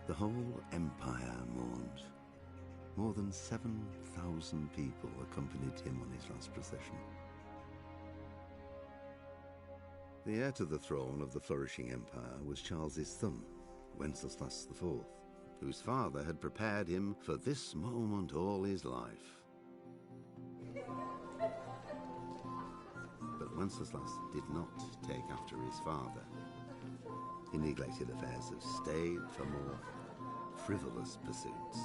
The whole empire mourned. More than 7,000 people accompanied him on his last procession. The heir to the throne of the flourishing empire was Charles's son, Wenceslas IV, whose father had prepared him for this moment all his life. But Wenceslas did not take after his father. He neglected affairs of state for more frivolous pursuits.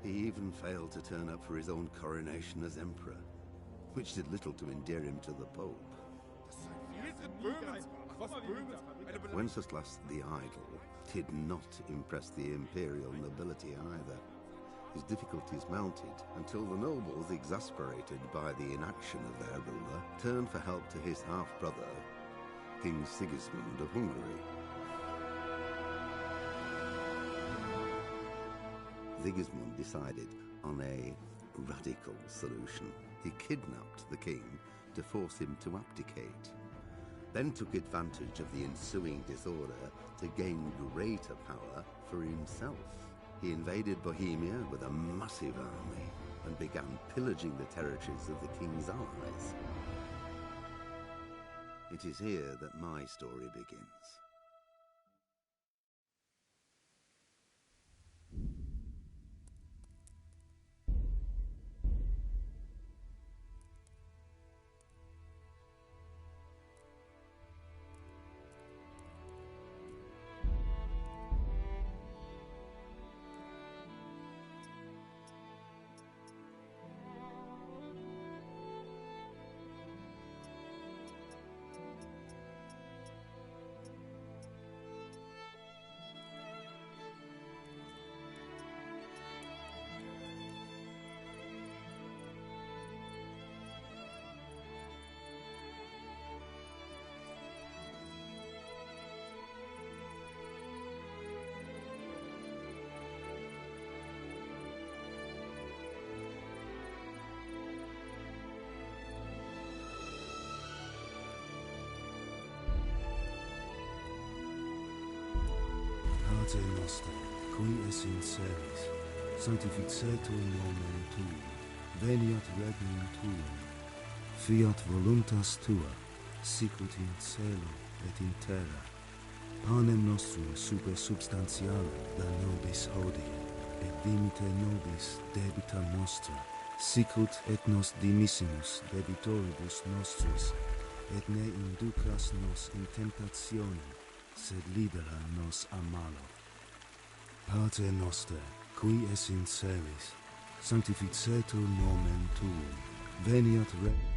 He even failed to turn up for his own coronation as emperor, which did little to endear him to the Pope. Wenceslas the Idle did not impress the imperial nobility either. His difficulties mounted until the nobles, exasperated by the inaction of their ruler, turned for help to his half-brother, King Sigismund of Hungary. Sigismund decided on a radical solution. He kidnapped the king to force him to abdicate, then took advantage of the ensuing disorder to gain greater power for himself. He invaded Bohemia with a massive army and began pillaging the territories of the king's allies. It is here that my story begins. Pater noster, qui es in celis, sanctificetur nomen tuum, veniat regnum tuum, fiat voluntas tua, sicut in cielo et in terra. Panem nostrum super substantialem da nobis hodie, et dimite nobis debita nostra, sicut et nos dimissimus debitoribus nostris, et ne inducas nos in tentationem, sed libera nos a malo. Pater noster, qui es in celis, sanctificetur nomen tuum, veniat regnum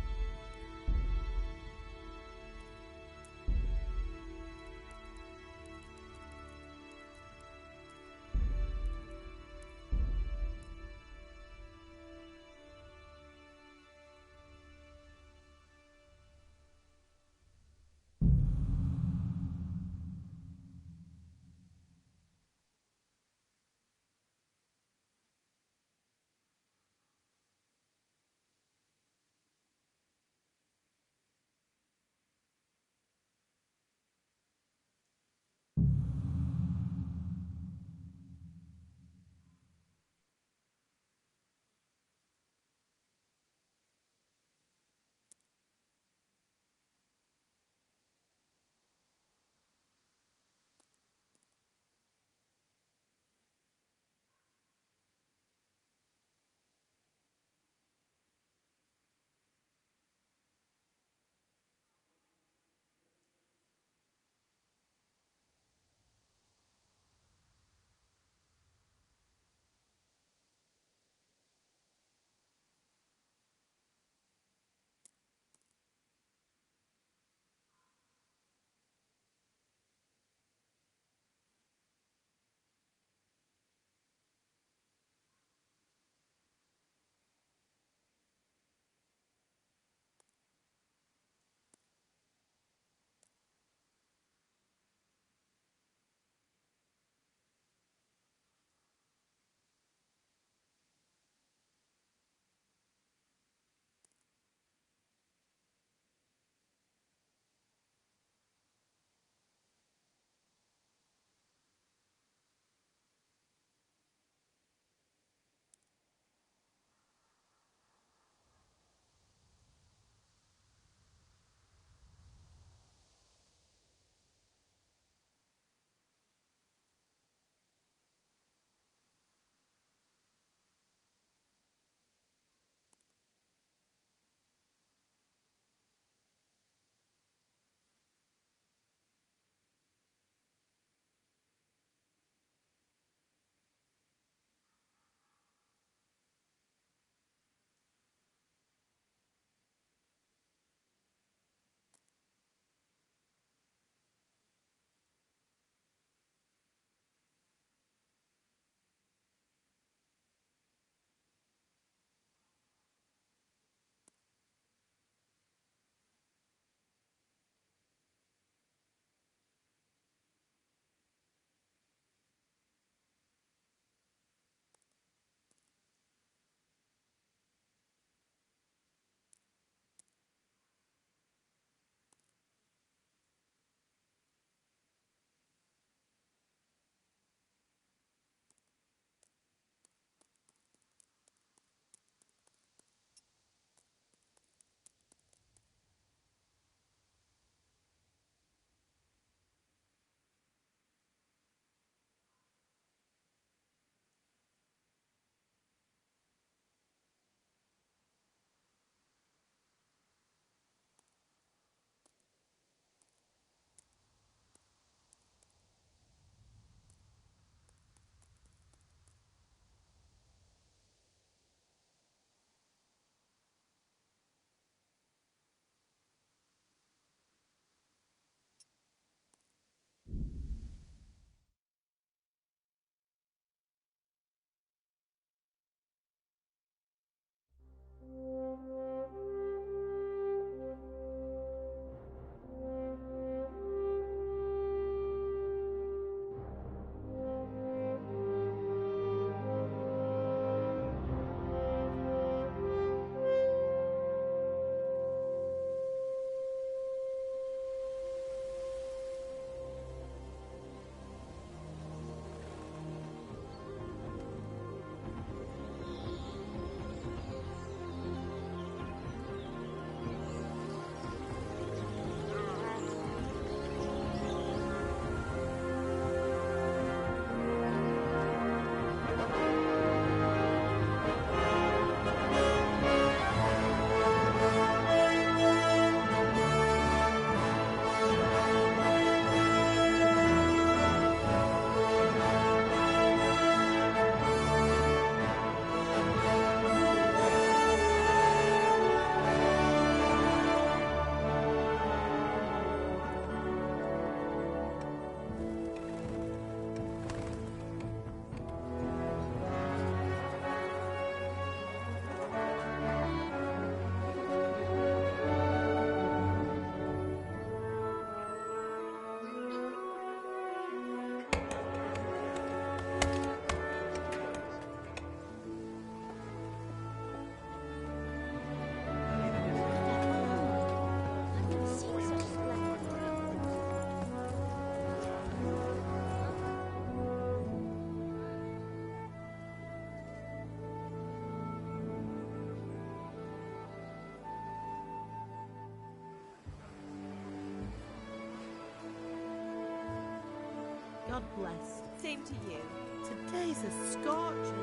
God bless. Same to you. Today's a scorcher.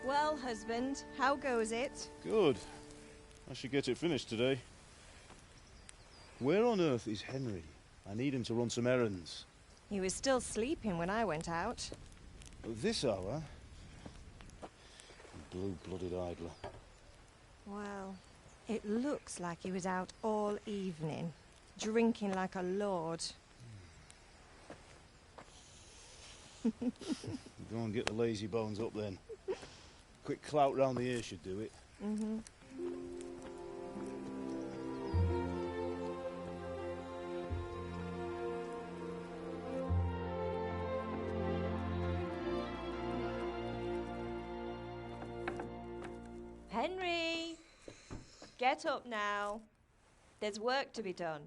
Well, husband, how goes it? Good. I should get it finished today. Where on earth is Henry? I need him to run some errands. He was still sleeping when I went out. At this hour? Blue-blooded idler. Well, it looks like he was out all evening, drinking like a lord. Go and get the lazy bones up then. Quick clout round the ear should do it. Mm-hmm. Henry! Get up now. There's work to be done.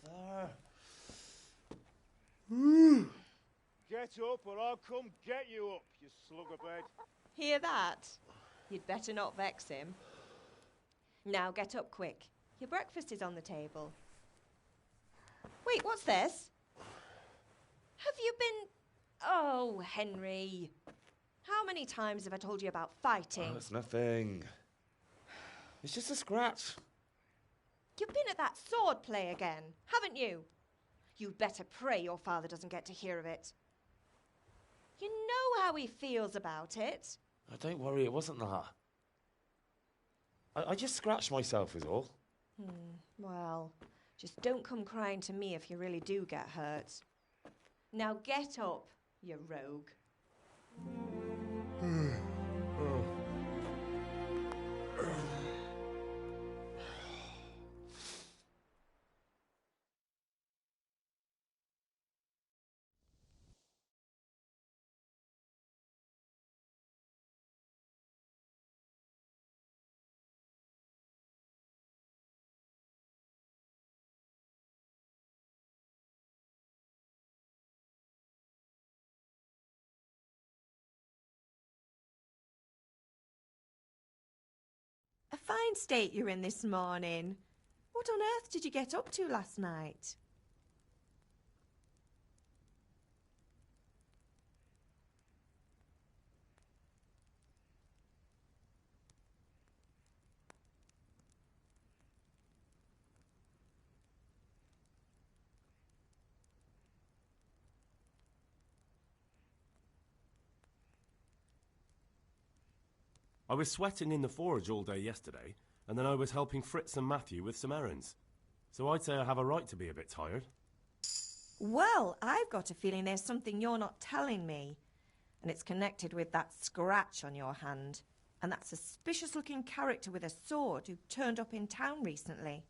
Mother. Get up or I'll come get you up, you slug of bed. Hear that? You'd better not vex him. Now get up quick. Your breakfast is on the table. Wait, what's this? Have you been... Oh, Henry. How many times have I told you about fighting? Oh, it's nothing. It's just a scratch. You've been at that sword play again, haven't you? You'd better pray your father doesn't get to hear of it. You know how he feels about it. Oh, don't worry, it wasn't that. I just scratched myself is all. Well, just don't come crying to me if you really do get hurt. Now get up, you rogue. A fine state you're in this morning. What on earth did you get up to last night? I was sweating in the forge all day yesterday, and then I was helping Fritz and Matthew with some errands. So I'd say I have a right to be a bit tired. Well, I've got a feeling there's something you're not telling me. And it's connected with that scratch on your hand. And that suspicious-looking character with a sword who turned up in town recently.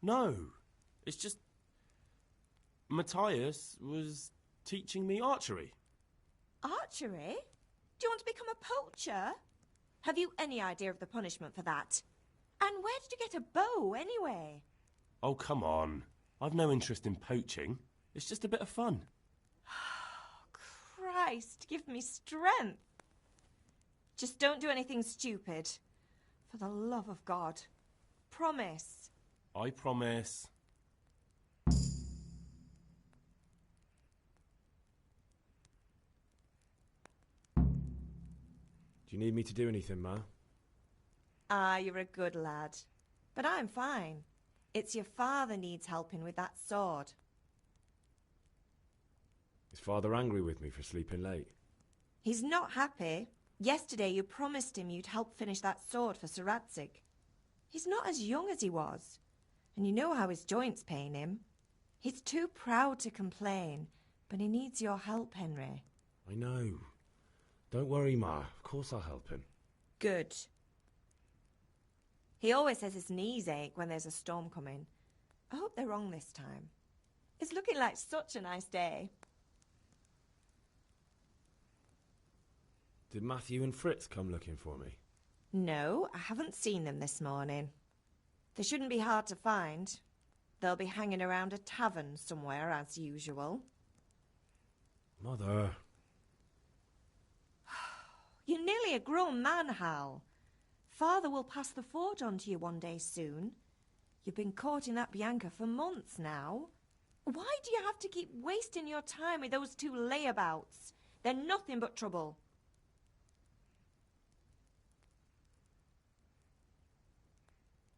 No, it's just... Matthias was teaching me archery. Archery? Do you want to become a poacher? Have you any idea of the punishment for that? And where did you get a bow, anyway? Oh, come on. I've no interest in poaching. It's just a bit of fun. Christ, give me strength. Just don't do anything stupid. For the love of God. Promise. I promise. Do you need me to do anything, Ma? Ah, you're a good lad. But I'm fine. It's your father needs helping with that sword. Is Father angry with me for sleeping late? He's not happy. Yesterday you promised him you'd help finish that sword for Sir Radzig. He's not as young as he was. And you know how his joints pain him. He's too proud to complain, but he needs your help, Henry. I know. Don't worry, Ma. Of course I'll help him. Good. He always says his knees ache when there's a storm coming. I hope they're wrong this time. It's looking like such a nice day. Did Matthew and Fritz come looking for me? No, I haven't seen them this morning. They shouldn't be hard to find. They'll be hanging around a tavern somewhere, as usual. Mother. You're nearly a grown man, Hal. Father will pass the forge on to you one day soon. You've been courting that Bianca for months now. Why do you have to keep wasting your time with those two layabouts? They're nothing but trouble.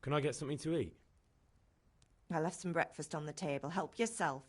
Can I get something to eat? I left some breakfast on the table. Help yourself.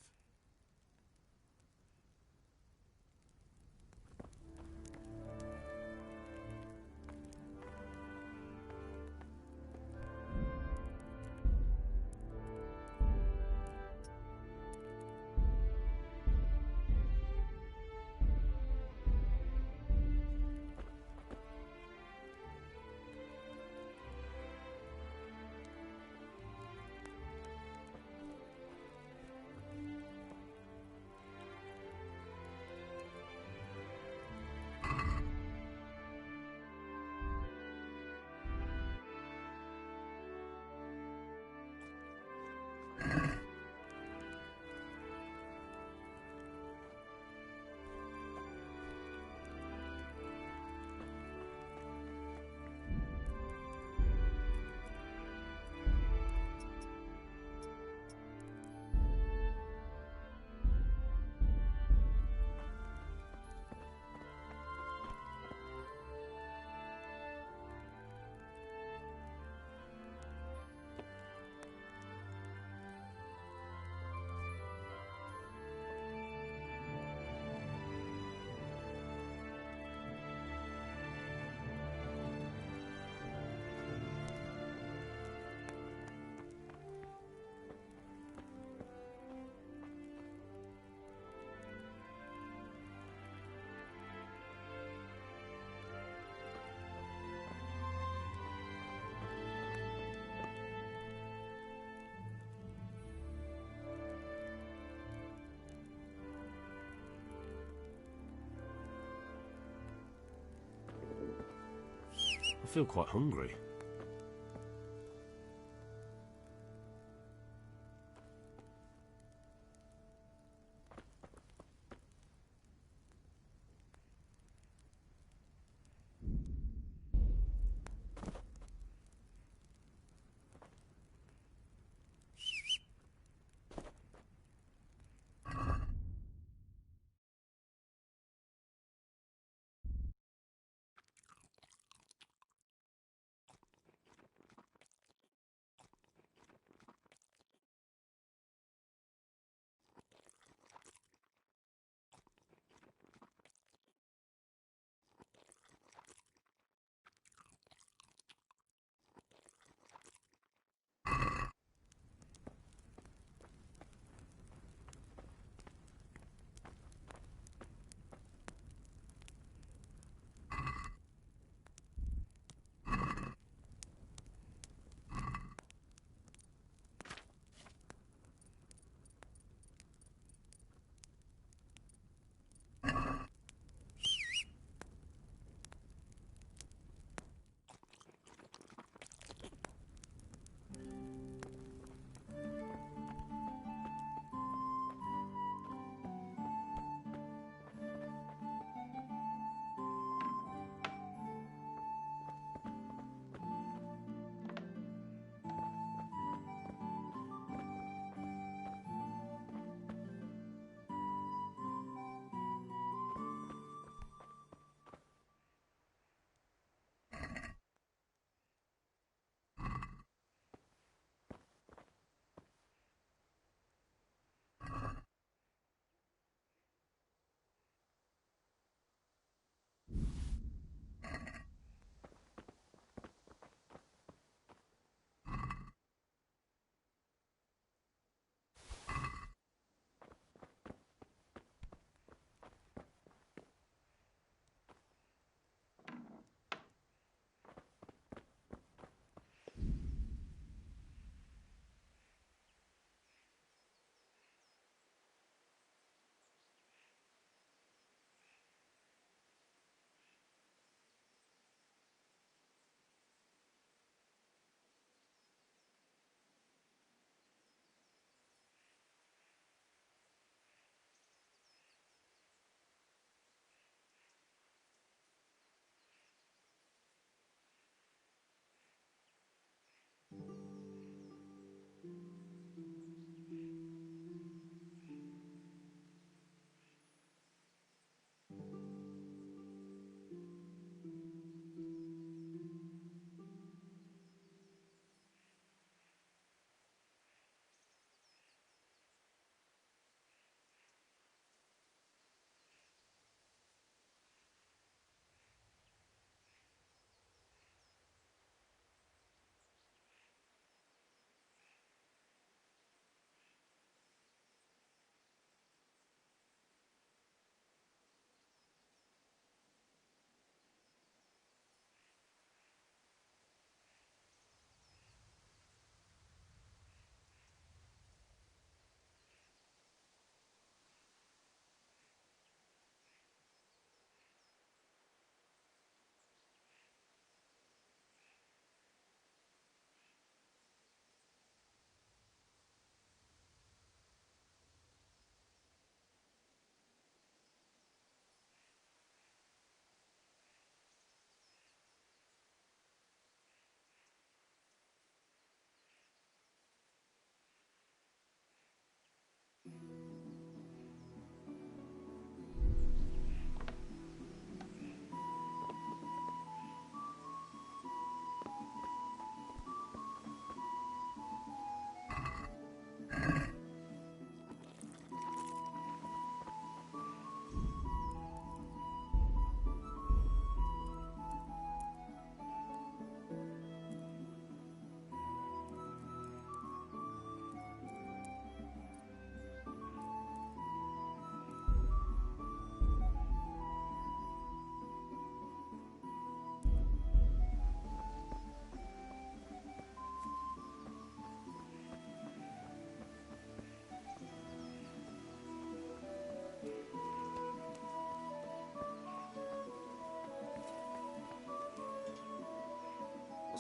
I feel quite hungry.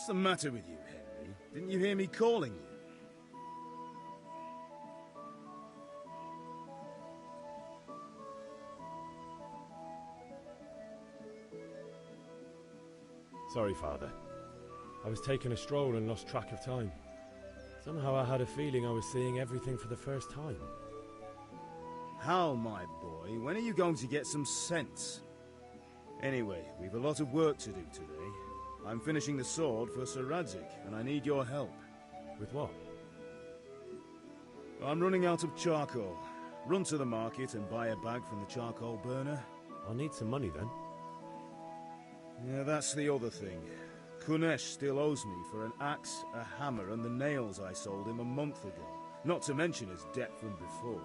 What's the matter with you, Henry? Didn't you hear me calling you? Sorry, Father. I was taking a stroll and lost track of time. Somehow I had a feeling I was seeing everything for the first time. Hal, my boy, when are you going to get some sense? Anyway, we've a lot of work to do today. I'm finishing the sword for Sir Radzig, and I need your help. With what? I'm running out of charcoal. Run to the market and buy a bag from the charcoal burner. I'll need some money then. Yeah, that's the other thing. Kunesh still owes me for an axe, a hammer, and the nails I sold him a month ago. Not to mention his debt from before.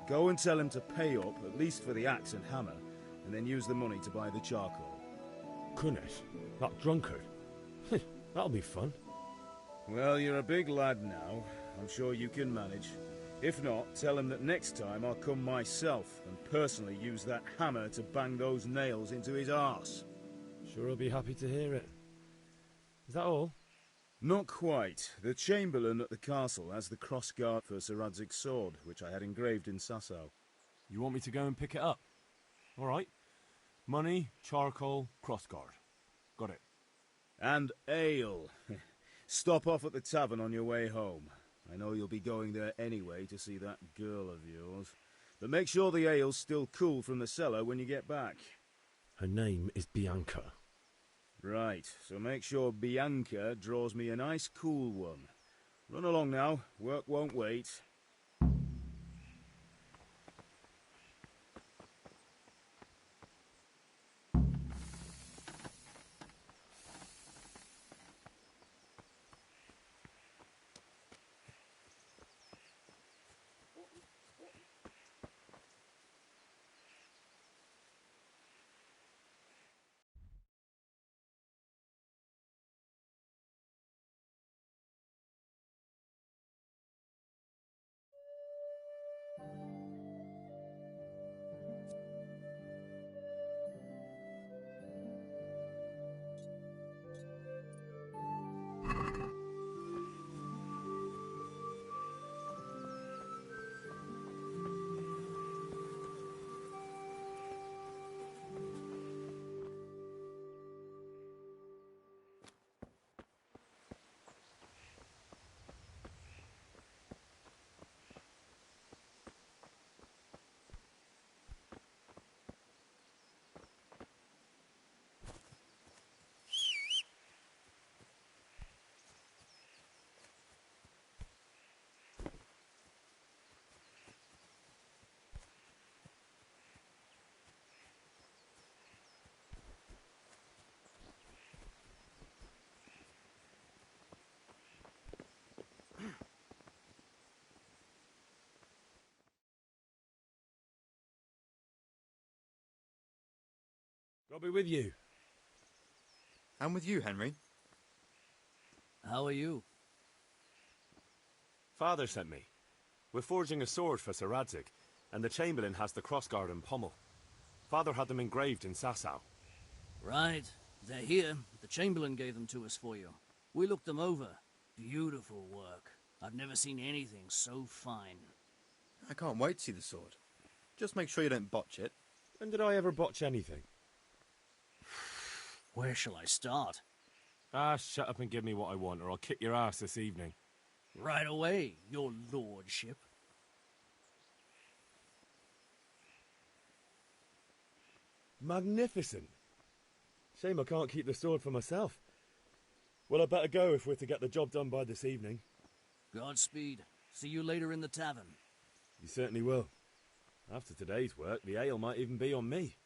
Go and tell him to pay up, at least for the axe and hammer, and then use the money to buy the charcoal. Kunesh? That drunkard? That'll be fun. Well, you're a big lad now. I'm sure you can manage. If not, tell him that next time I'll come myself and personally use that hammer to bang those nails into his arse. Sure, I'll be happy to hear it. Is that all? Not quite. The Chamberlain at the castle has the crossguard for Sir Radzig's sword, which I had engraved in Sasau. You want me to go and pick it up? All right. Money, charcoal, crossguard. Got it. And ale. Stop off at the tavern on your way home. I know you'll be going there anyway to see that girl of yours. But make sure the ale's still cool from the cellar when you get back. Her name is Bianca. Right, so make sure Bianca draws me a nice cool one. Run along now, work won't wait. I'll be with you. I'm with you, Henry. How are you? Father sent me. We're forging a sword for Sir Radzig, and the Chamberlain has the crossguard and pommel. Father had them engraved in Sasau. Right. They're here. The Chamberlain gave them to us for you. We looked them over. Beautiful work. I've never seen anything so fine. I can't wait to see the sword. Just make sure you don't botch it. When did I ever botch anything? Where shall I start? Shut up and give me what I want, or I'll kick your ass this evening. Right away, your lordship. Magnificent. Shame I can't keep the sword for myself. Well, I better go if we're to get the job done by this evening. Godspeed. See you later in the tavern. You certainly will. After today's work, the ale might even be on me.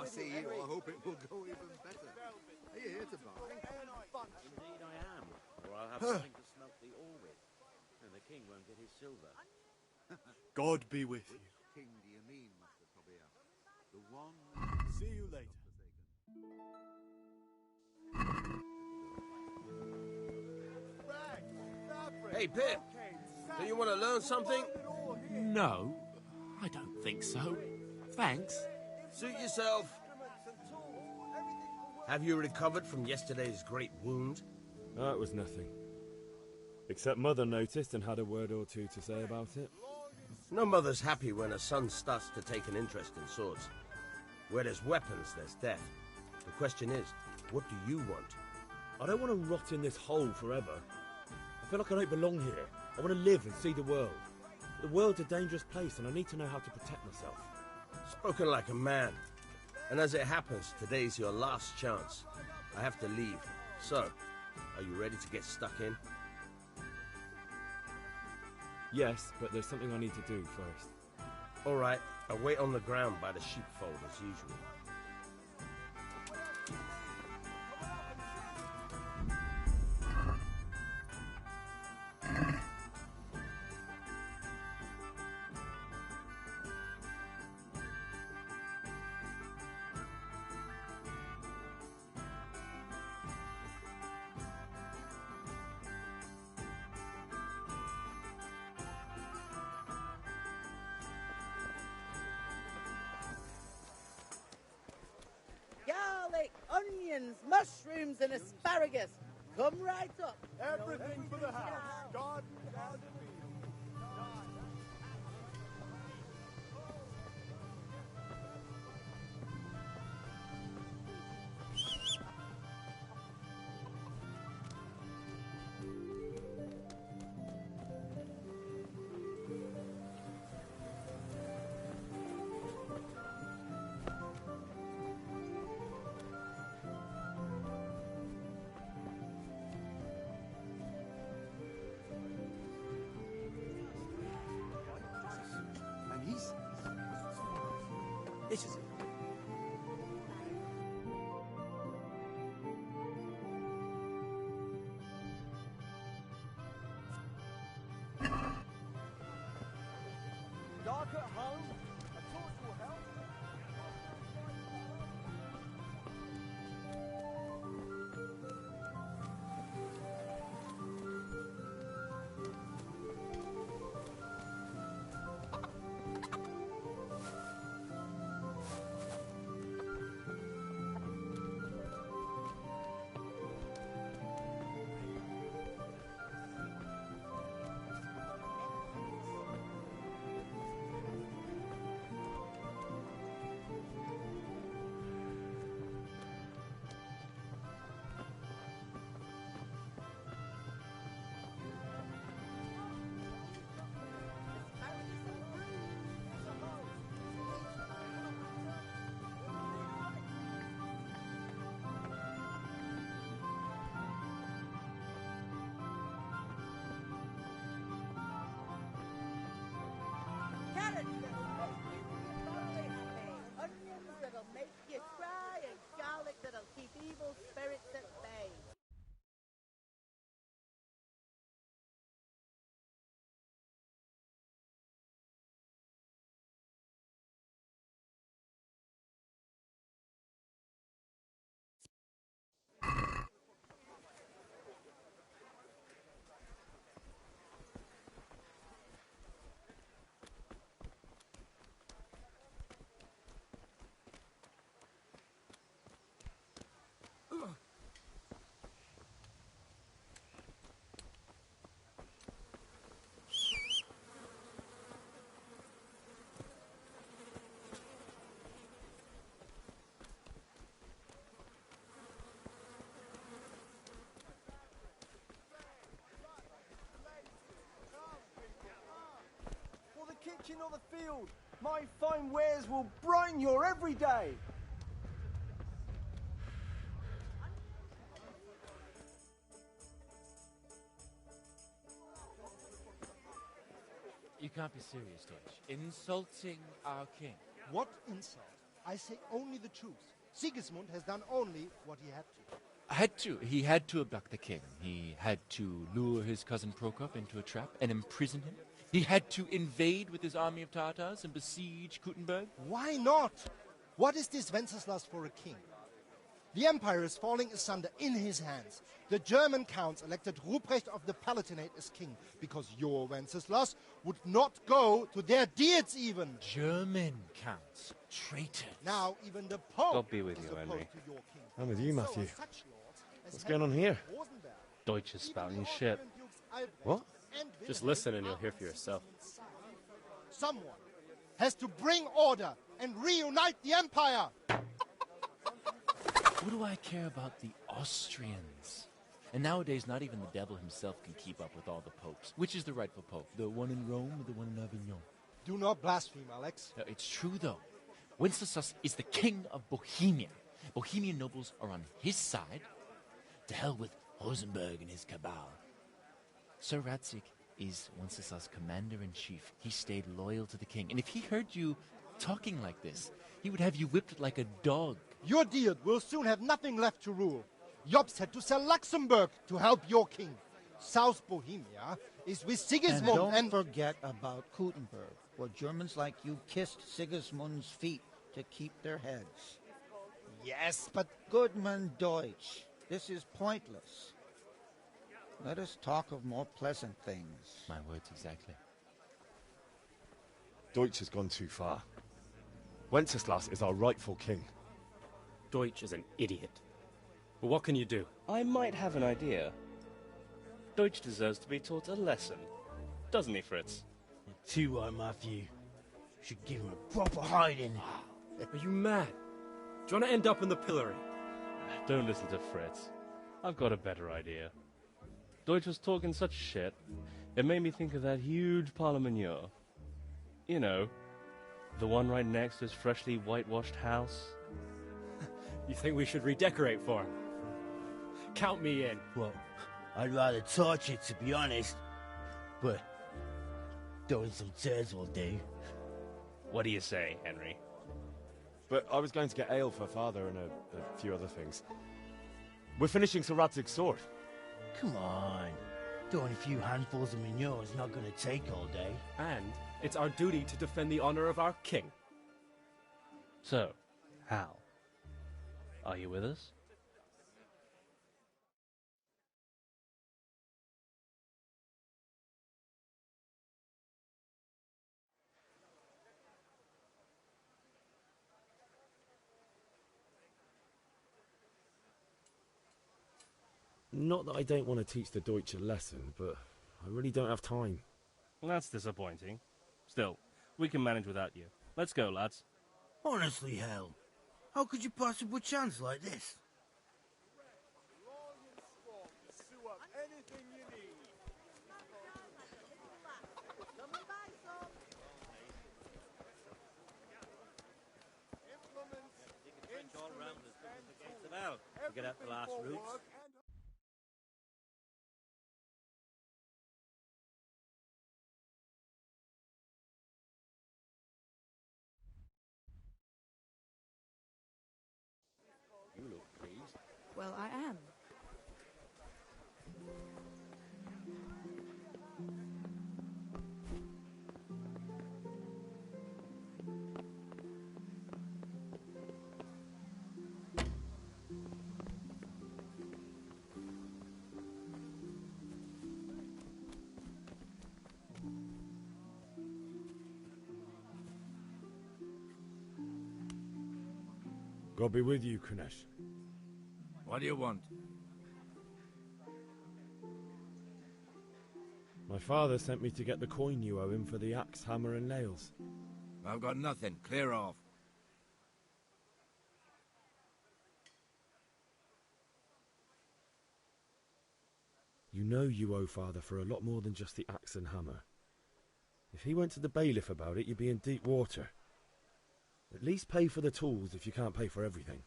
I see you, I hope it will go even better. Are you here to buy? Indeed I am, or I'll have something to smelt the ore with, and the king won't get his silver. God be with you. Which king do you mean, Master Tobias? The one... See you later. Hey, Pip, do you want to learn something? No, I don't think so. Thanks. Suit yourself. Have you recovered from yesterday's great wound? That was nothing. Except Mother noticed and had a word or two to say about it. No mother's happy when a son starts to take an interest in swords. Where there's weapons, there's death. The question is, what do you want? I don't want to rot in this hole forever. I feel like I don't belong here. I want to live and see the world. The world's a dangerous place and I need to know how to protect myself. Spoken like a man. And as it happens, today's your last chance. I have to leave. So, are you ready to get stuck in? Yes, but there's something I need to do first. All right, I'll wait on the ground by the sheepfold as usual. Garlic, onions, mushrooms and asparagus. Come right up. Everything for the house. God and the This is it. dark at home. A torch will help. Carrots that'll make you thoroughly happy. Onions that'll make you cry, and garlic that'll keep evil spirits at bay. For the kitchen or the field, my fine wares will brighten your every day. You can't be serious, Deutsch. Insulting our king. What insult? I say only the truth. Sigismund has done only what he had to. He had to abduct the king. He had to lure his cousin Prokop into a trap and imprison him. He had to invade with his army of Tatars and besiege Kuttenberg. Why not? What is this Wenceslas for a king? The empire is falling asunder in his hands. The German counts elected Ruprecht of the Palatinate as king because your Wenceslas would not go to their deeds even. German counts. Traitors. Now even the Pope God be with is you, opposed Henry. to your king. I'm with you, Matthew. So such lords as What's going on here? Rosenberg, Deutsch is spouting shit. What? Just listen and you'll hear for yourself. Someone has to bring order and reunite the empire. What do I care about the Austrians? And nowadays, not even the devil himself can keep up with all the popes. Which is the rightful pope? The one in Rome or the one in Avignon? Do not blaspheme, Alex. No, it's true, though. Wenceslas is the king of Bohemia. Bohemian nobles are on his side. To hell with Rosenberg and his cabal. Sir Radzik is Wenceslas' commander-in-chief. He stayed loyal to the king. And if he heard you talking like this, he would have you whipped like a dog. Your Diet will soon have nothing left to rule. Jobst had to sell Luxembourg to help your king. South Bohemia is with Sigismund and don't forget about Kuttenberg, where Germans like you kissed Sigismund's feet to keep their heads. Yes, but... Goodman Deutsch, this is pointless. Let us talk of more pleasant things. My words exactly. Deutsch has gone too far. Wenceslas is our rightful king. Deutsch is an idiot. But what can you do? I might have an idea. Deutsch deserves to be taught a lesson. Doesn't he, Fritz? You're too right, Matthew. Should give him a proper hiding. Are you mad? Do you want to end up in the pillory? Don't listen to Fritz. I've got a better idea. Deutsch was talking such shit, it made me think of that huge parliament. You know, the one right next to his freshly whitewashed house. You think we should redecorate for him? Count me in. Well, I'd rather torch it, to be honest. But throwing some tears will do. What do you say, Henry? But I was going to get ale for father and a few other things. We're finishing Sir Radzig's sword. Come on. Throwing a few handfuls of manure is not going to take all day. And it's our duty to defend the honor of our king. So, Hal, are you with us? Not that I don't want to teach the Deutsch a lesson, but I really don't have time. That's disappointing. Still, we can manage without you. Let's go, lads. Honestly, Hal, how could you possibly chance like this? Get out the last roots. You look pleased. Well, I am. God be with you, Kunesh. What do you want? My father sent me to get the coin you owe him for the axe, hammer and nails. I've got nothing. Clear off. You know you owe father for a lot more than just the axe and hammer. If he went to the bailiff about it, you'd be in deep water. At least pay for the tools if you can't pay for everything.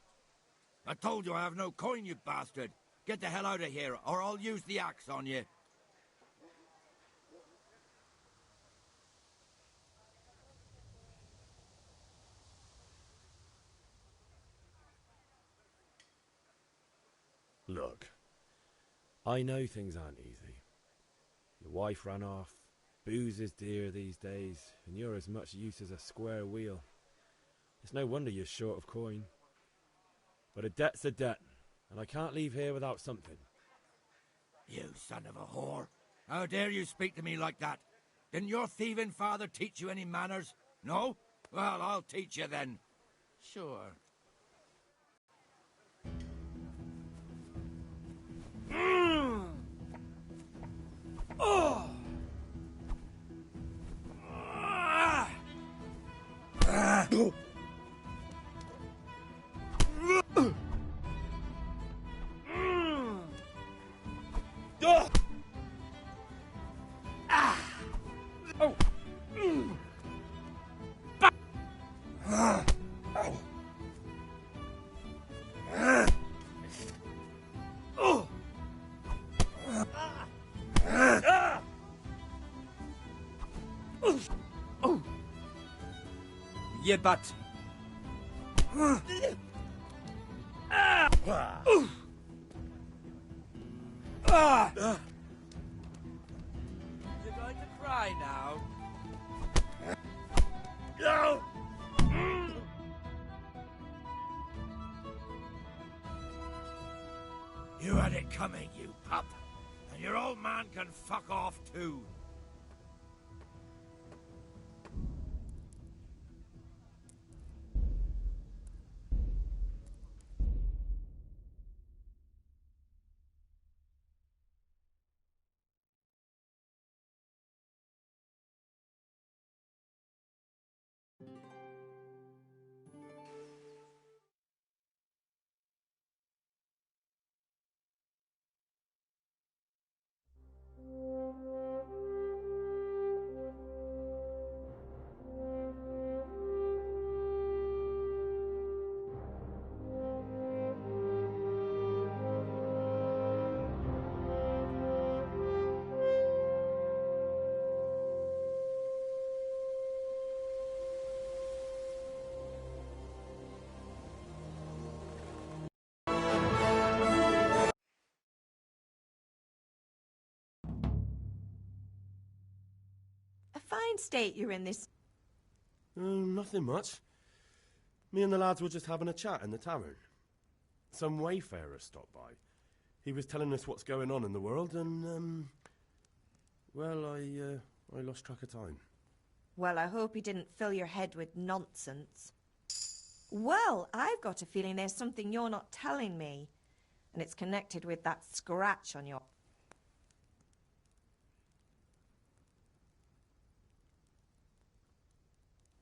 I told you I have no coin, you bastard. Get the hell out of here, or I'll use the axe on you. Look, I know things aren't easy. Your wife ran off, booze is dear these days, and you're as much use as a square wheel. It's no wonder you're short of coin. But a debt's a debt, and I can't leave here without something. You son of a whore. How dare you speak to me like that? Didn't your thieving father teach you any manners? No? Well, I'll teach you then. Sure. Oh! Yeah, but... You're going to cry now? No! You had it coming, you pup. And your old man can fuck off too. A fine state you're in this. Nothing much. Me and the lads were just having a chat in the tavern. Some wayfarer stopped by. He was telling us what's going on in the world, and, well, I lost track of time. Well, I hope he didn't fill your head with nonsense. Well, I've got a feeling there's something you're not telling me, and it's connected with that scratch on your...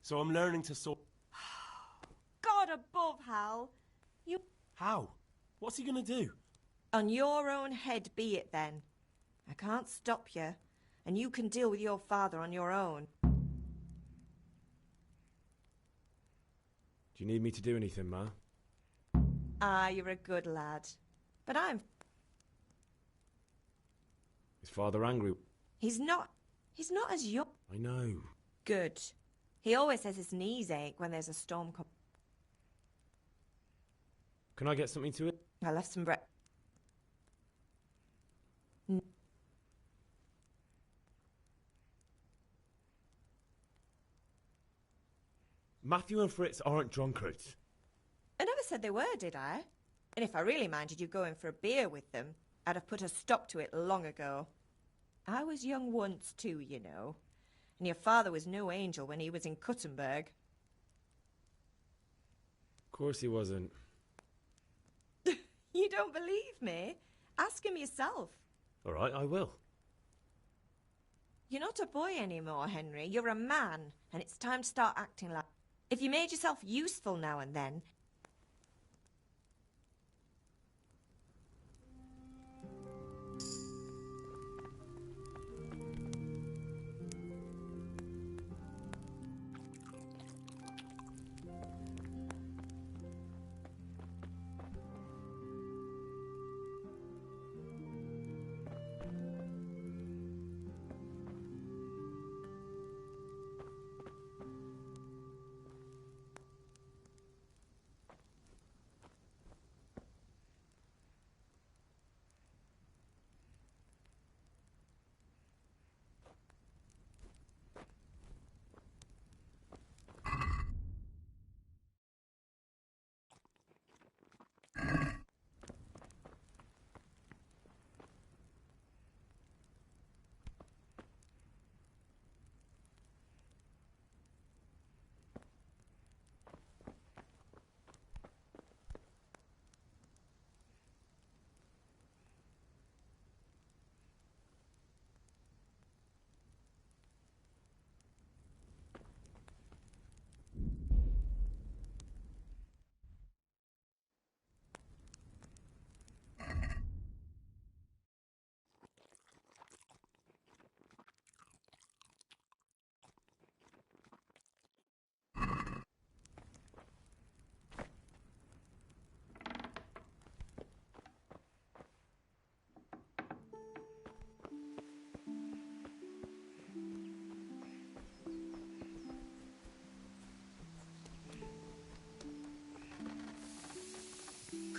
So I'm learning to sort... God above, Hal. You... How? What's he going to do? On your own head be it, then. I can't stop you, and you can deal with your father on your own. Do you need me to do anything, Ma? Ah, you're a good lad. But I'm... Is Father angry? He's not as young... I know. Good. He always says his knees ache when there's a storm coming. Can I get something to it? I left some bread. Matthew and Fritz aren't drunkards. I never said they were, did I? And if I really minded you going for a beer with them, I'd have put a stop to it long ago. I was young once too, you know. And your father was no angel when he was in Kuttenberg. Of course he wasn't. You don't believe me? Ask him yourself. All right, I will. You're not a boy anymore, Henry. You're a man, and it's time to start acting like... If you made yourself useful now and then...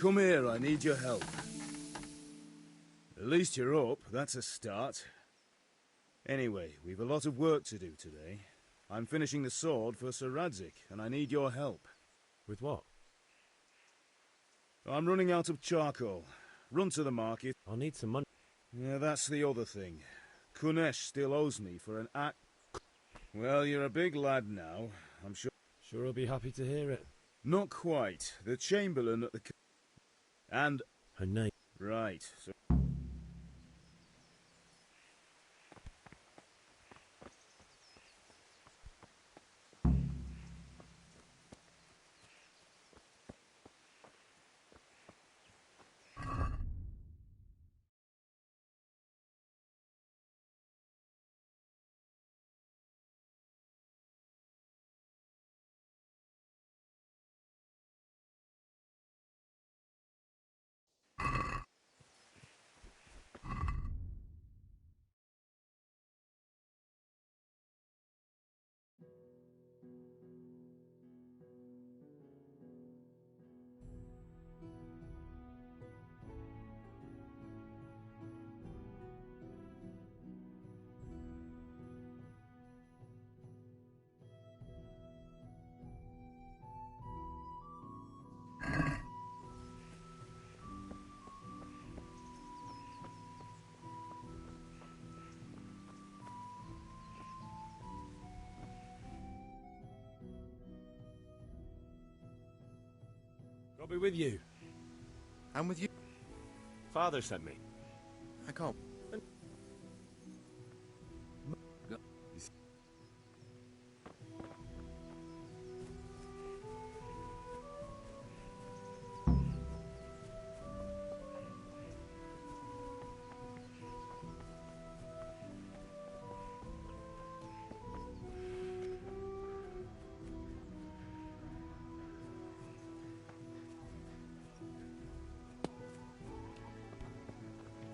Come here, I need your help. At least you're up, that's a start. Anyway, we've a lot of work to do today. I'm finishing the sword for Sir Radzig, and I need your help. With what? I'm running out of charcoal. Run to the market. I'll need some money. Yeah, that's the other thing. Kunesh still owes me for an act. Well, you're a big lad now. I'm sure... Sure he'll be happy to hear it. Not quite. The Chamberlain at the... And... Her name. Right, so... I'll be with you. I'm with you. Father sent me. I can't.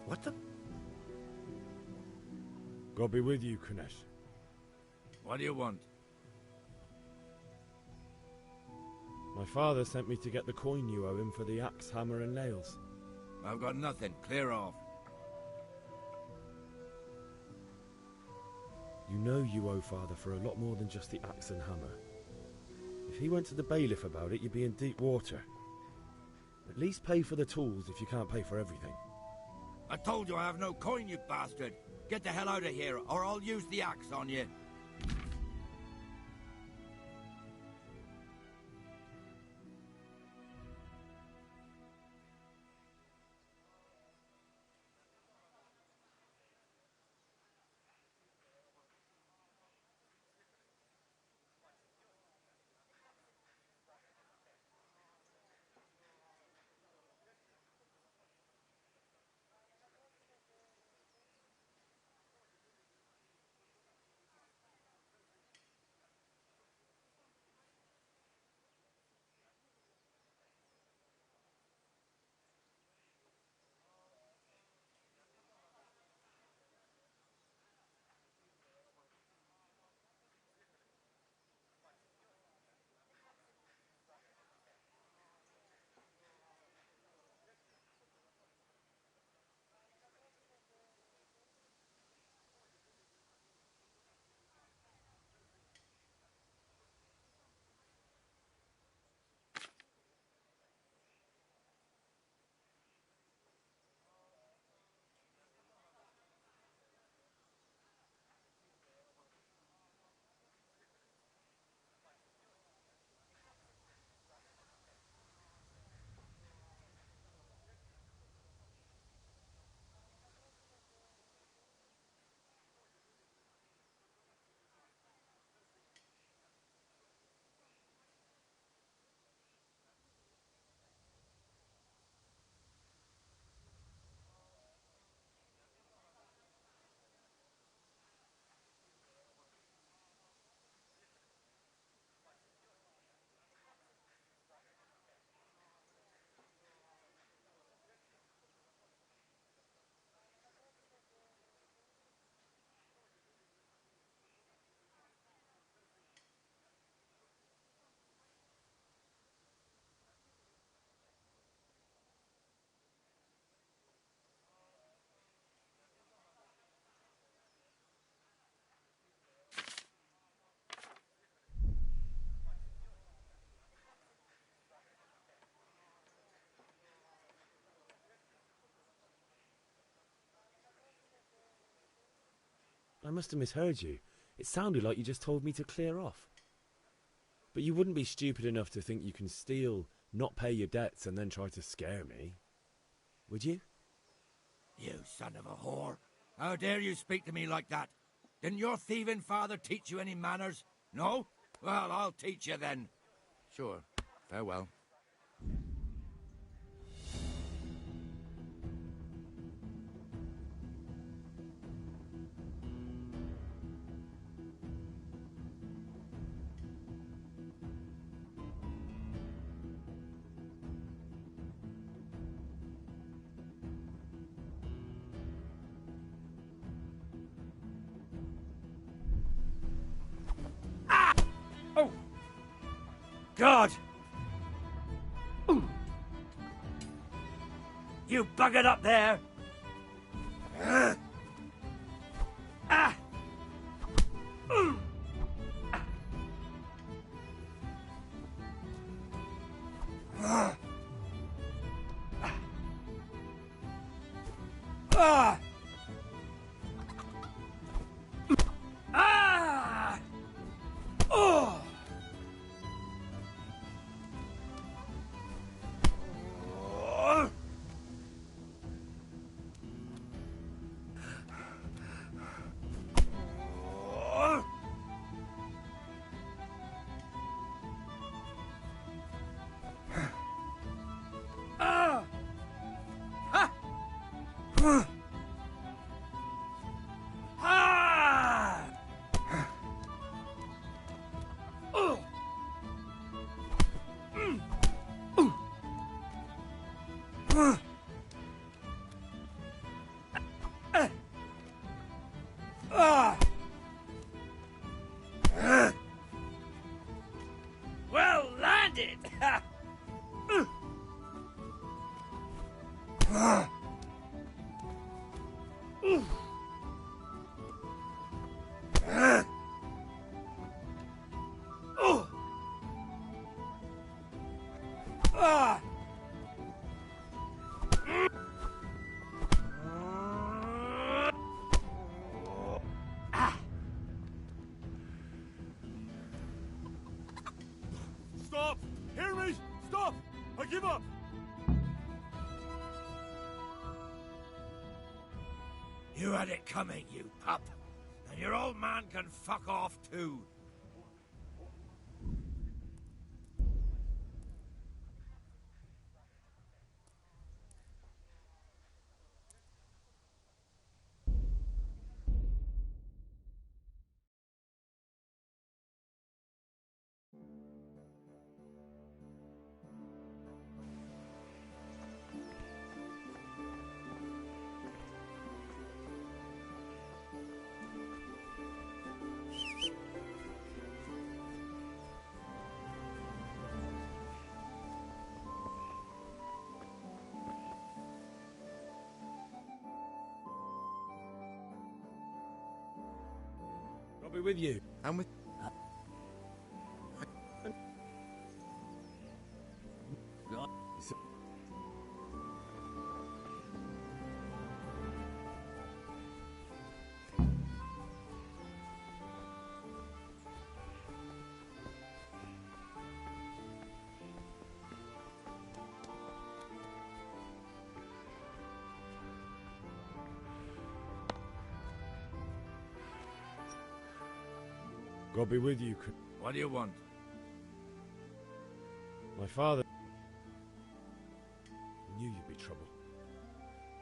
What the? God be with you, Kunesh. What do you want? My father sent me to get the coin you owe him for the axe, hammer, and nails. I've got nothing. Clear off. You know you owe father for a lot more than just the axe and hammer. If he went to the bailiff about it, you'd be in deep water. At least pay for the tools if you can't pay for everything. I told you I have no coin, you bastard! Get the hell out of here, or I'll use the axe on you! I must have misheard you. It sounded like you just told me to clear off. But you wouldn't be stupid enough to think you can steal, not pay your debts, and then try to scare me. Would you? You son of a whore. How dare you speak to me like that? Didn't your thieving father teach you any manners? No? Well, I'll teach you then. Sure. Farewell. God! You buggered up there! Well landed! Stop! Hear me! Stop! I give up! You had it coming, you pup. And your old man can fuck off too. I'll be with you. I'm with... God be with you. What do you want? My father... I knew you'd be trouble.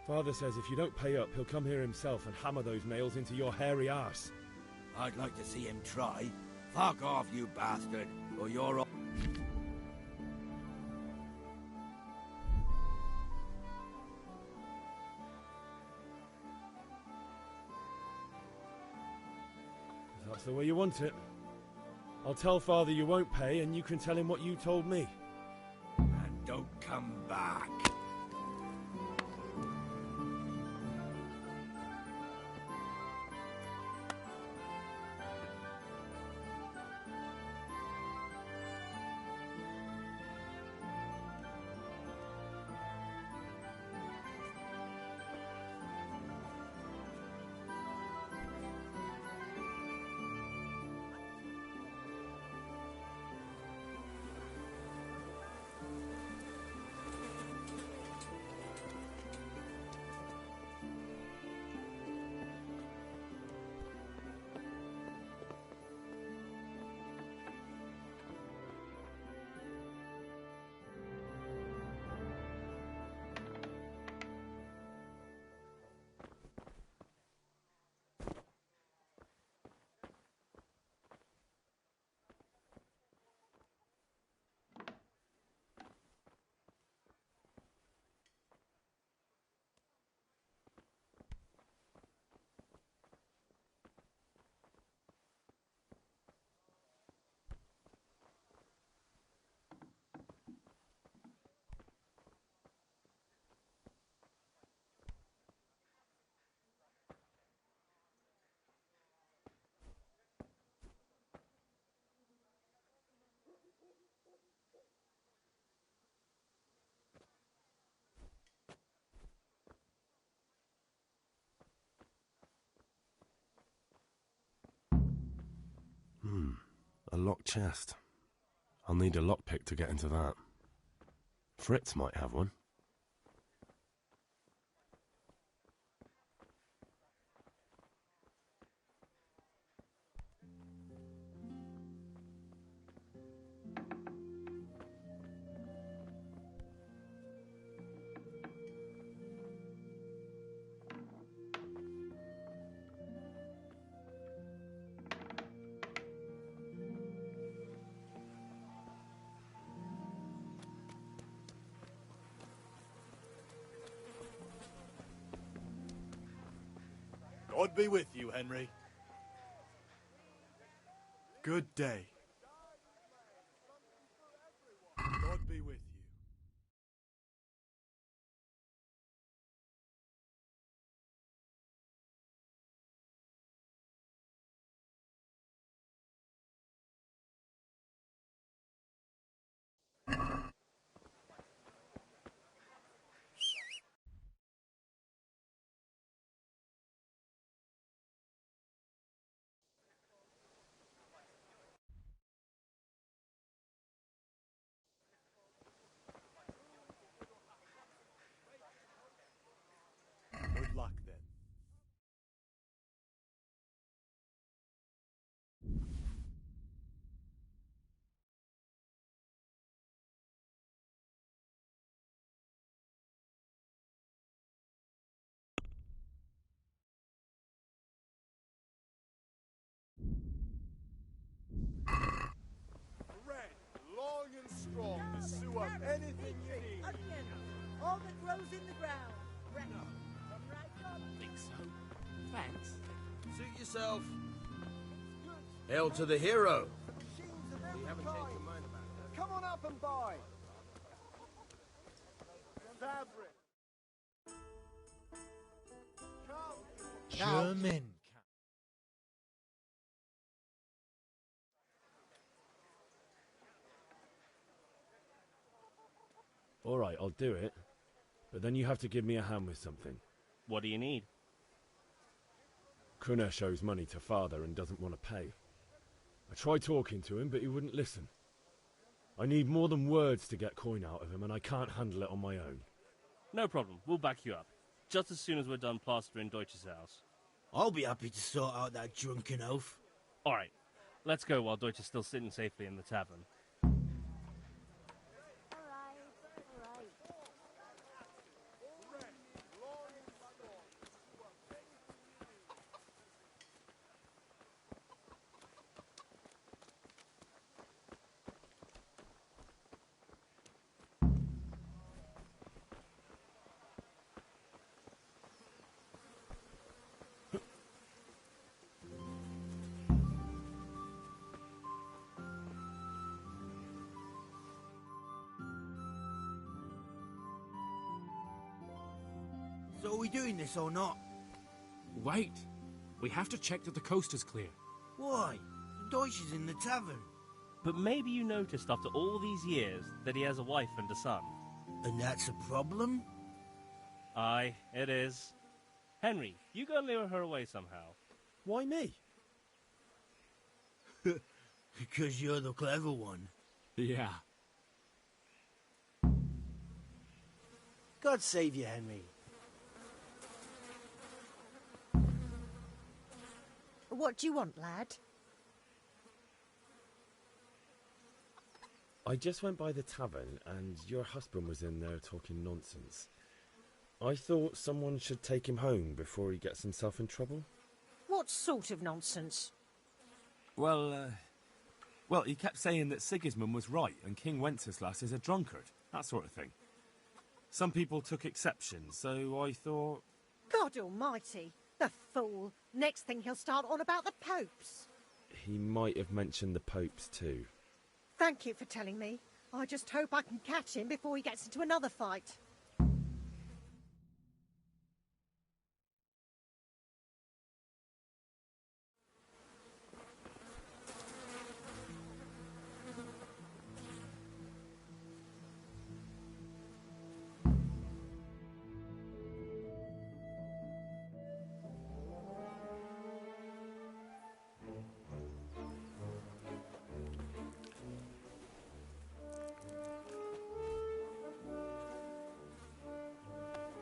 Father says if you don't pay up, he'll come here himself and hammer those nails into your hairy arse. I'd like to see him try. Fuck off, you bastard, or you're... If that's the way you want it. I'll tell Father you won't pay, and you can tell him what you told me. And don't come back. chest. I'll need a lockpick to get into that. Fritz might have one. God be with you, Henry. Good day. God be with you. Good luck, then. Red, long and strong to sew up anything you need. Onion, all that grows in the ground. Right. Come right on. Think so? Thanks. Suit yourself. Hail to the hero. You haven't changed your mind about that. Come on up and buy. Fabric. German. All right, I'll do it. But then you have to give me a hand with something. What do you need? Kunesh owes money to father and doesn't want to pay. I tried talking to him, but he wouldn't listen. I need more than words to get coin out of him, and I can't handle it on my own. No problem. We'll back you up. Just as soon as we're done plastering Deutsch's house. I'll be happy to sort out that drunken oaf. All right. Let's go while Deutsch is still sitting safely in the tavern. So are we doing this or not? Wait. We have to check that the coast is clear. Why? Deutsch is in the tavern. But maybe you noticed after all these years that he has a wife and a son. And that's a problem? Aye, it is. Henry, you go and lure her away somehow. Why me? Because you're the clever one. Yeah. God save you, Henry. What do you want, lad? I just went by the tavern and your husband was in there talking nonsense. I thought someone should take him home before he gets himself in trouble. What sort of nonsense? Well, he kept saying that Sigismund was right and King Wenceslas is a drunkard, that sort of thing. Some people took exception, so I thought... God almighty, the fool. Next thing he'll start on about the popes. He might have mentioned the popes too. Thank you for telling me. I just hope I can catch him before he gets into another fight.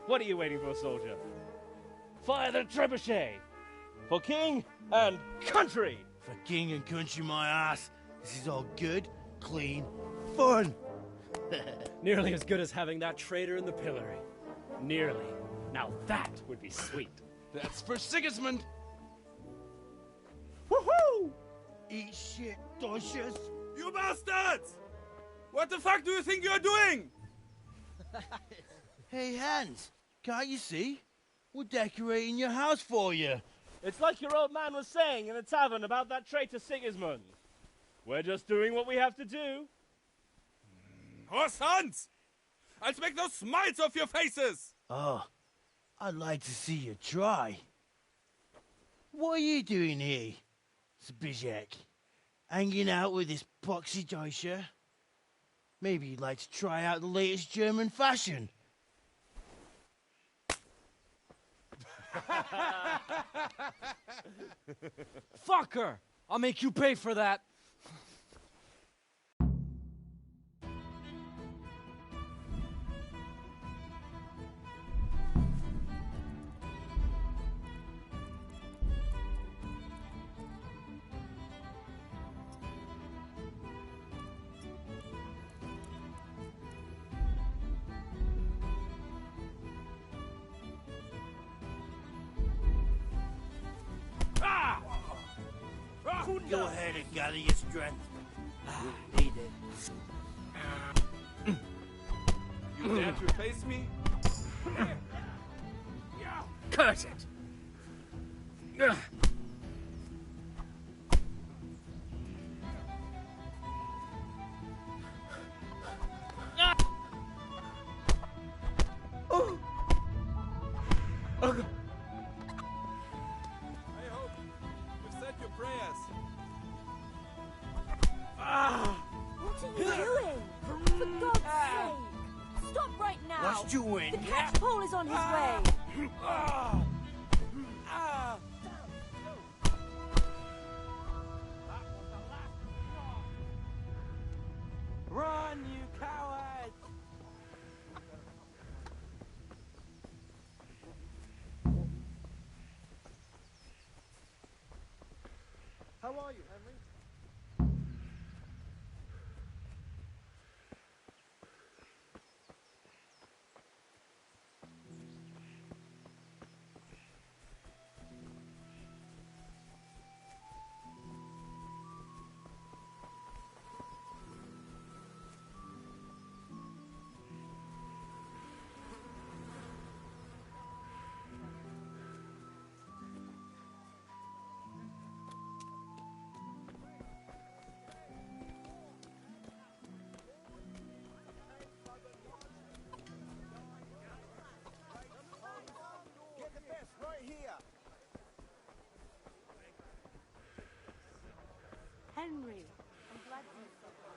What are you waiting for, soldier? Fire the trebuchet! For king and country! For king and country, my ass. This is all good, clean, fun. Nearly as good as having that traitor in the pillory. Nearly. Now that would be sweet. That's for Sigismund! Woohoo! Eat shit, Docious. You bastards! What the fuck do you think you're doing? Hey, Hans, can't you see? We're decorating your house for you. It's like your old man was saying in the tavern about that traitor Sigismund. We're just doing what we have to do. Horse Hans! I'll make those smiles off your faces! Oh, I'd like to see you try. What are you doing here, Zbigniew? Hanging out with this poxy Deutscher? Maybe you'd like to try out the latest German fashion. Fucker! I'll make you pay for that. Go ahead and gather your strength. Need it. You dare to face me? Curse it! Oh. I hope you've said your prayers. What are you doing? For God's sake! Stop right now! What's doing? The catchpole is on his way! Run, you cowards! How are you, Henry? Get the best right here. Henry, I'm glad you said that.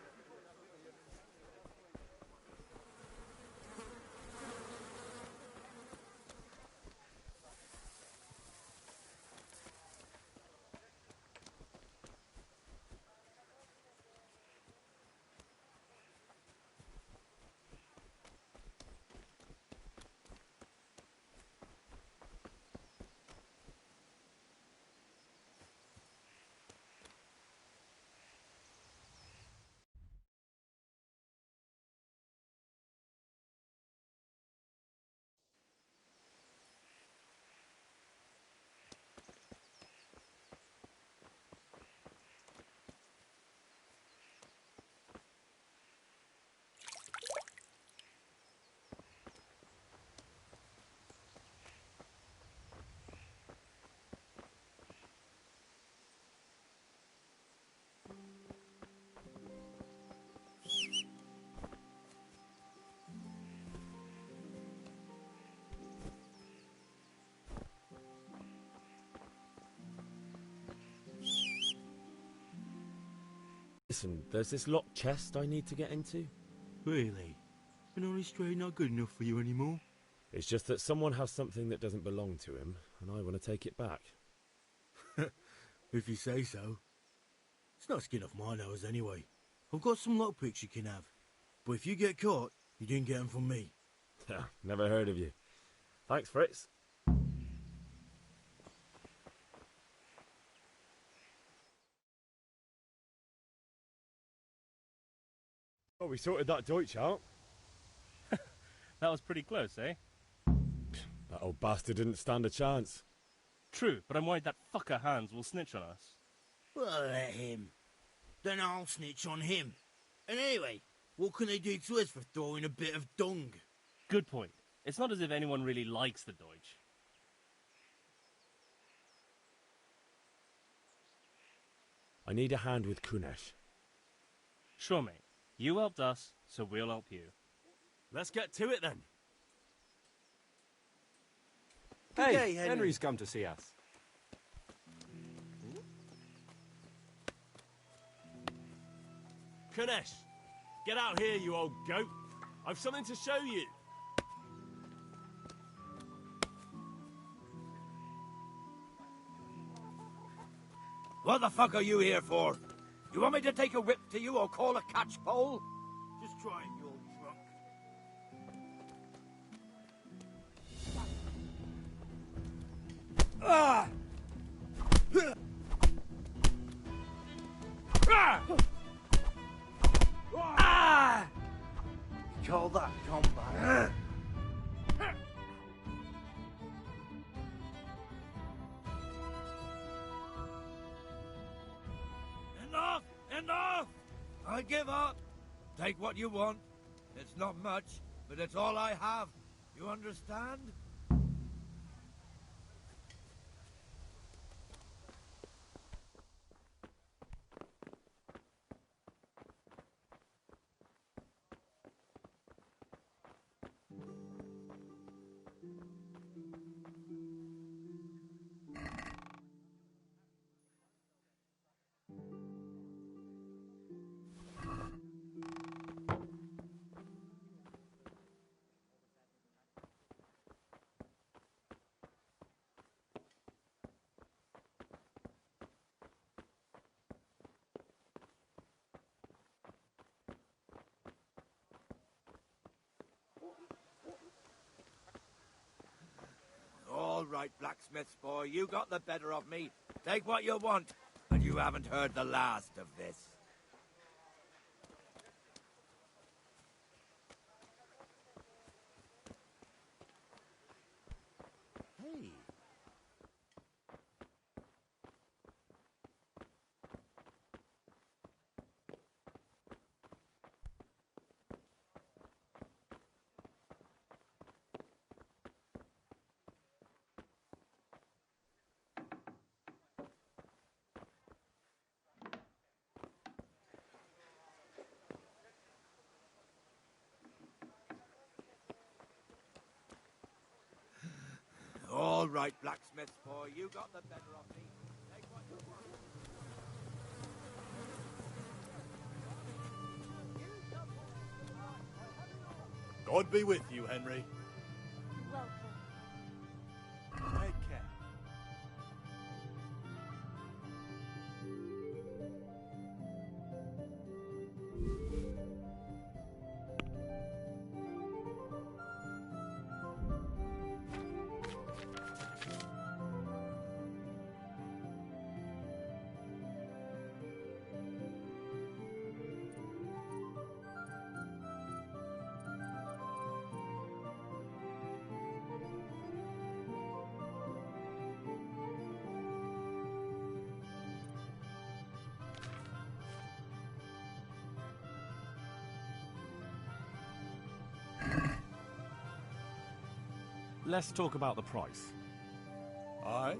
Listen, there's this locked chest I need to get into. Really? An honest trade not good enough for you anymore? It's just that someone has something that doesn't belong to him, and I want to take it back. If you say so. It's not skin off my nose anyway. I've got some lockpicks you can have. But if you get caught, you didn't get them from me. Never heard of you. Thanks, Fritz. Oh, we sorted that Deutsch out. That was pretty close, eh? That old bastard didn't stand a chance. True, but I'm worried that fucker Hans will snitch on us. Well, let him. Then I'll snitch on him. And anyway, what can they do to us for throwing a bit of dung? Good point. It's not as if anyone really likes the Deutsch. I need a hand with Kunesh. Sure, mate. You helped us, so we'll help you. Let's get to it then. Hey, Hey, Henry's come to see us. Kunesh, get out here, you old goat. I've something to show you. What the fuck are you here for? You want me to take a whip to you or call a catch pole? Just try and you're drunk. Ah! Ah! Call that combat. Enough! Enough! I give up. Take what you want. It's not much, but it's all I have. You understand? All right, blacksmith's boy, you got the better of me. Take what you want, but you haven't heard the last of this. Hey. All right, blacksmith's boy, you got the better of me. Take what you want. God be with you, Henry. Welcome. Take care. Let's talk about the price. Aye?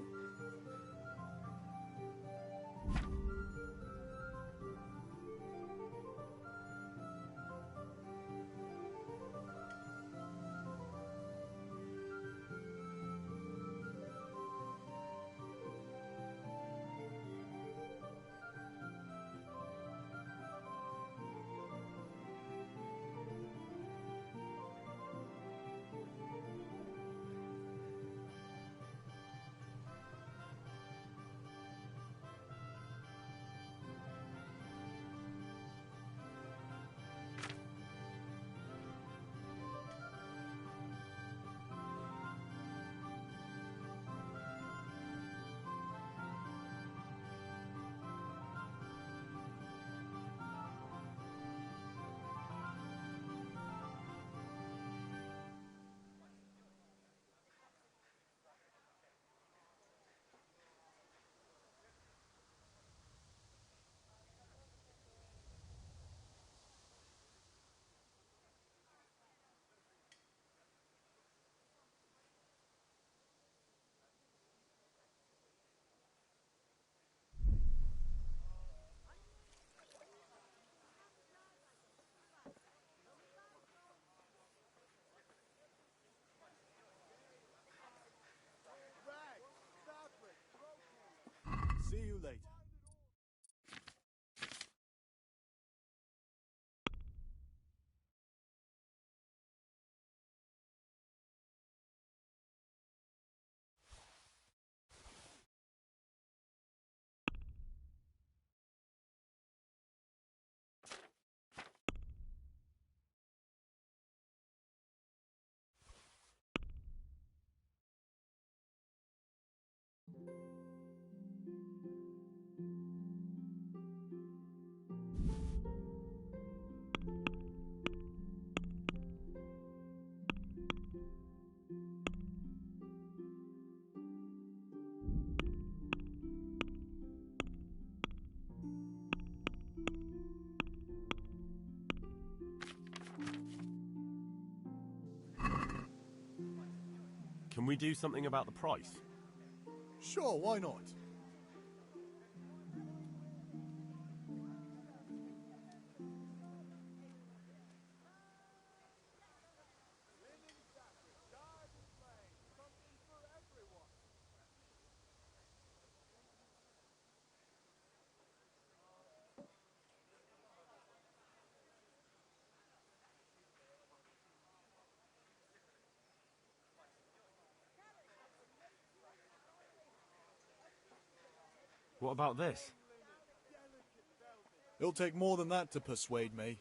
See you later. Can we do something about the price? Sure, why not? What about this? It'll take more than that to persuade me.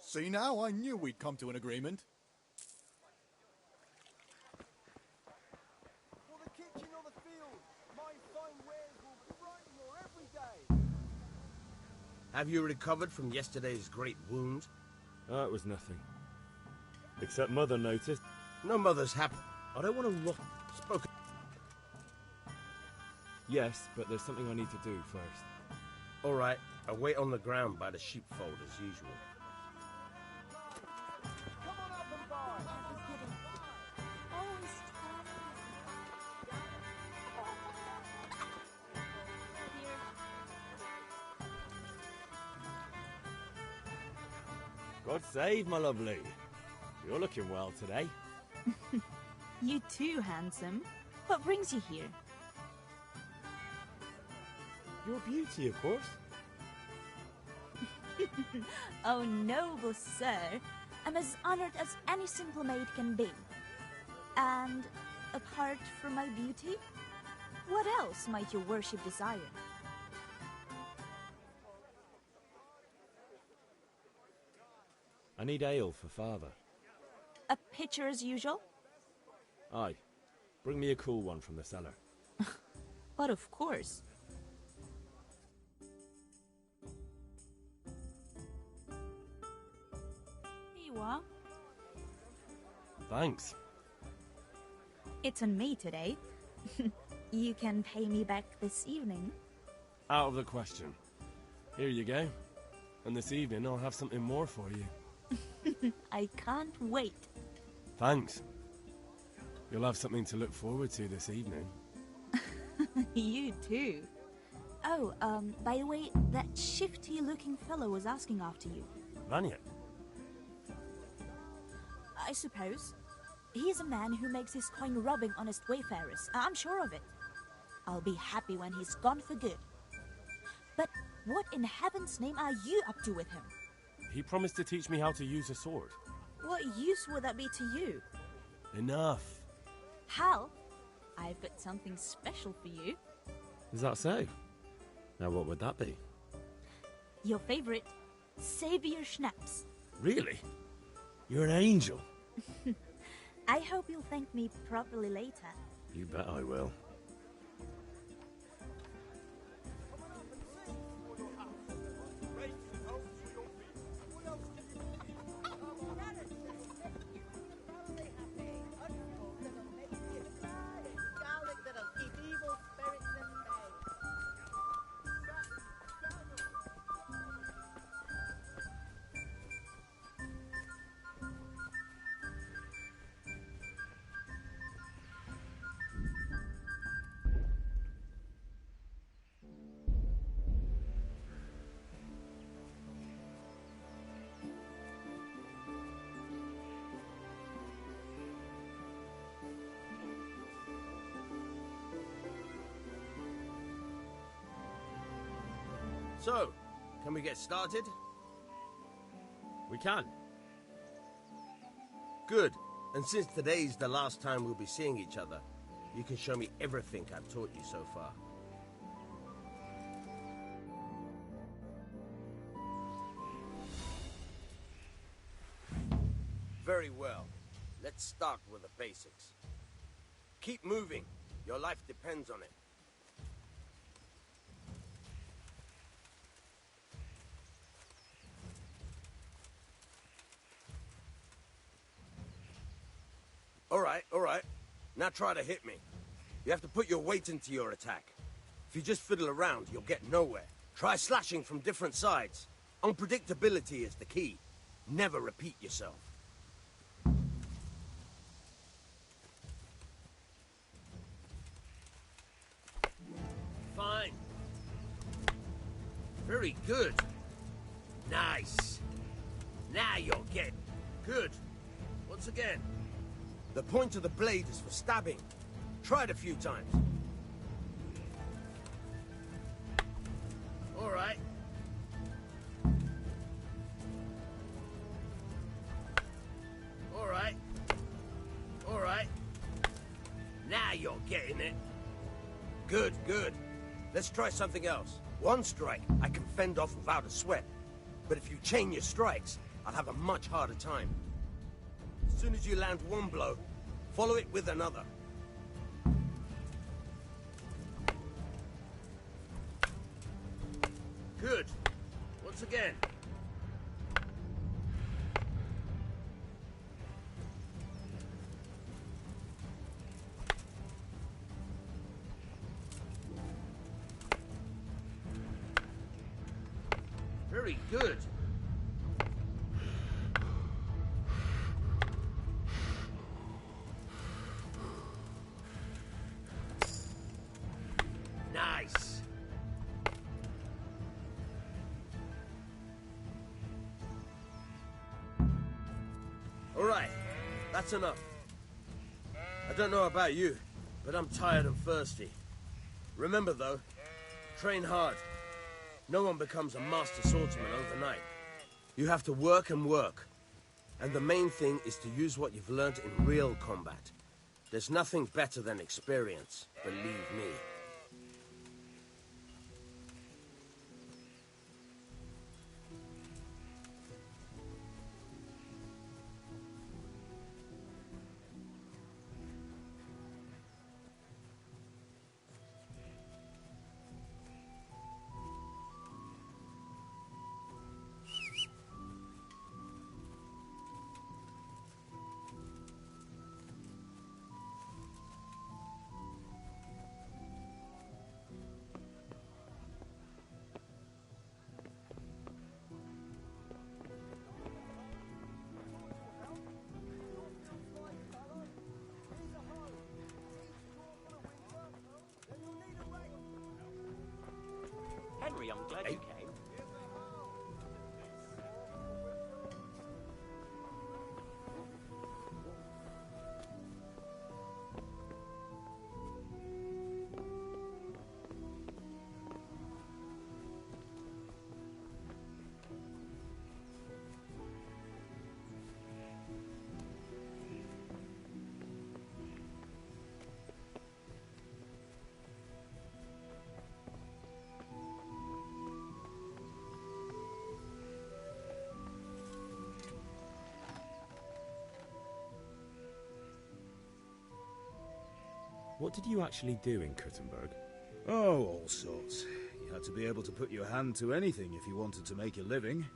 See now, I knew we'd come to an agreement. For the kitchen or the field, my fine wares will brighten your every day. Have you recovered from yesterday's great wound? It was nothing. Except Mother noticed. No mother's happy. I don't want to rock. Spoken. Yes, but there's something I need to do first. All right, I'll wait on the ground by the sheepfold as usual. God save, my lovely. You're looking well today. You too, handsome. What brings you here? Your beauty, of course. Oh, noble sir. I'm as honored as any simple maid can be. And apart from my beauty, what else might your worship desire? I need ale for father. A pitcher as usual? Aye. Bring me a cool one from the cellar. But of course. Here you are. Thanks. It's on me today. You can pay me back this evening. Out of the question. Here you go. And this evening I'll have something more for you. I can't wait. Thanks. You'll have something to look forward to this evening. You too. Oh, by the way, that shifty-looking fellow was asking after you. Vanya? I suppose. He's a man who makes his coin robbing honest wayfarers. I'm sure of it. I'll be happy when he's gone for good. But what in heaven's name are you up to with him? He promised to teach me how to use a sword. What use would that be to you? Enough. Hal, I've got something special for you. Is that so? Now what would that be? Your favorite, Savior Schnapps. Really? You're an angel. I hope you'll thank me properly later. You bet I will. So, can we get started? We can. Good. And since today's the last time we'll be seeing each other, you can show me everything I've taught you so far. Very well. Let's start with the basics. Keep moving. Your life depends on it. All right. Now try to hit me. You have to put your weight into your attack. If you just fiddle around, you'll get nowhere. Try slashing from different sides. Unpredictability is the key. Never repeat yourself. Fine. Very good. Nice. Now you're getting good. Once again. The point of the blade is for stabbing. Try it a few times. All right. All right. All right. Now you're getting it. Good, good. Let's try something else. One strike, I can fend off without a sweat. But if you chain your strikes, I'll have a much harder time. As soon as you land one blow, follow it with another. Good. Once again. Very good. Nice. All right, that's enough. I don't know about you, but I'm tired and thirsty. Remember though, train hard. No one becomes a master swordsman overnight. You have to work and work. And the main thing is to use what you've learned in real combat. There's nothing better than experience, believe me. Henry, I'm glad you came. What did you actually do in Kuttenberg? Oh, all sorts. You had to be able to put your hand to anything if you wanted to make a living.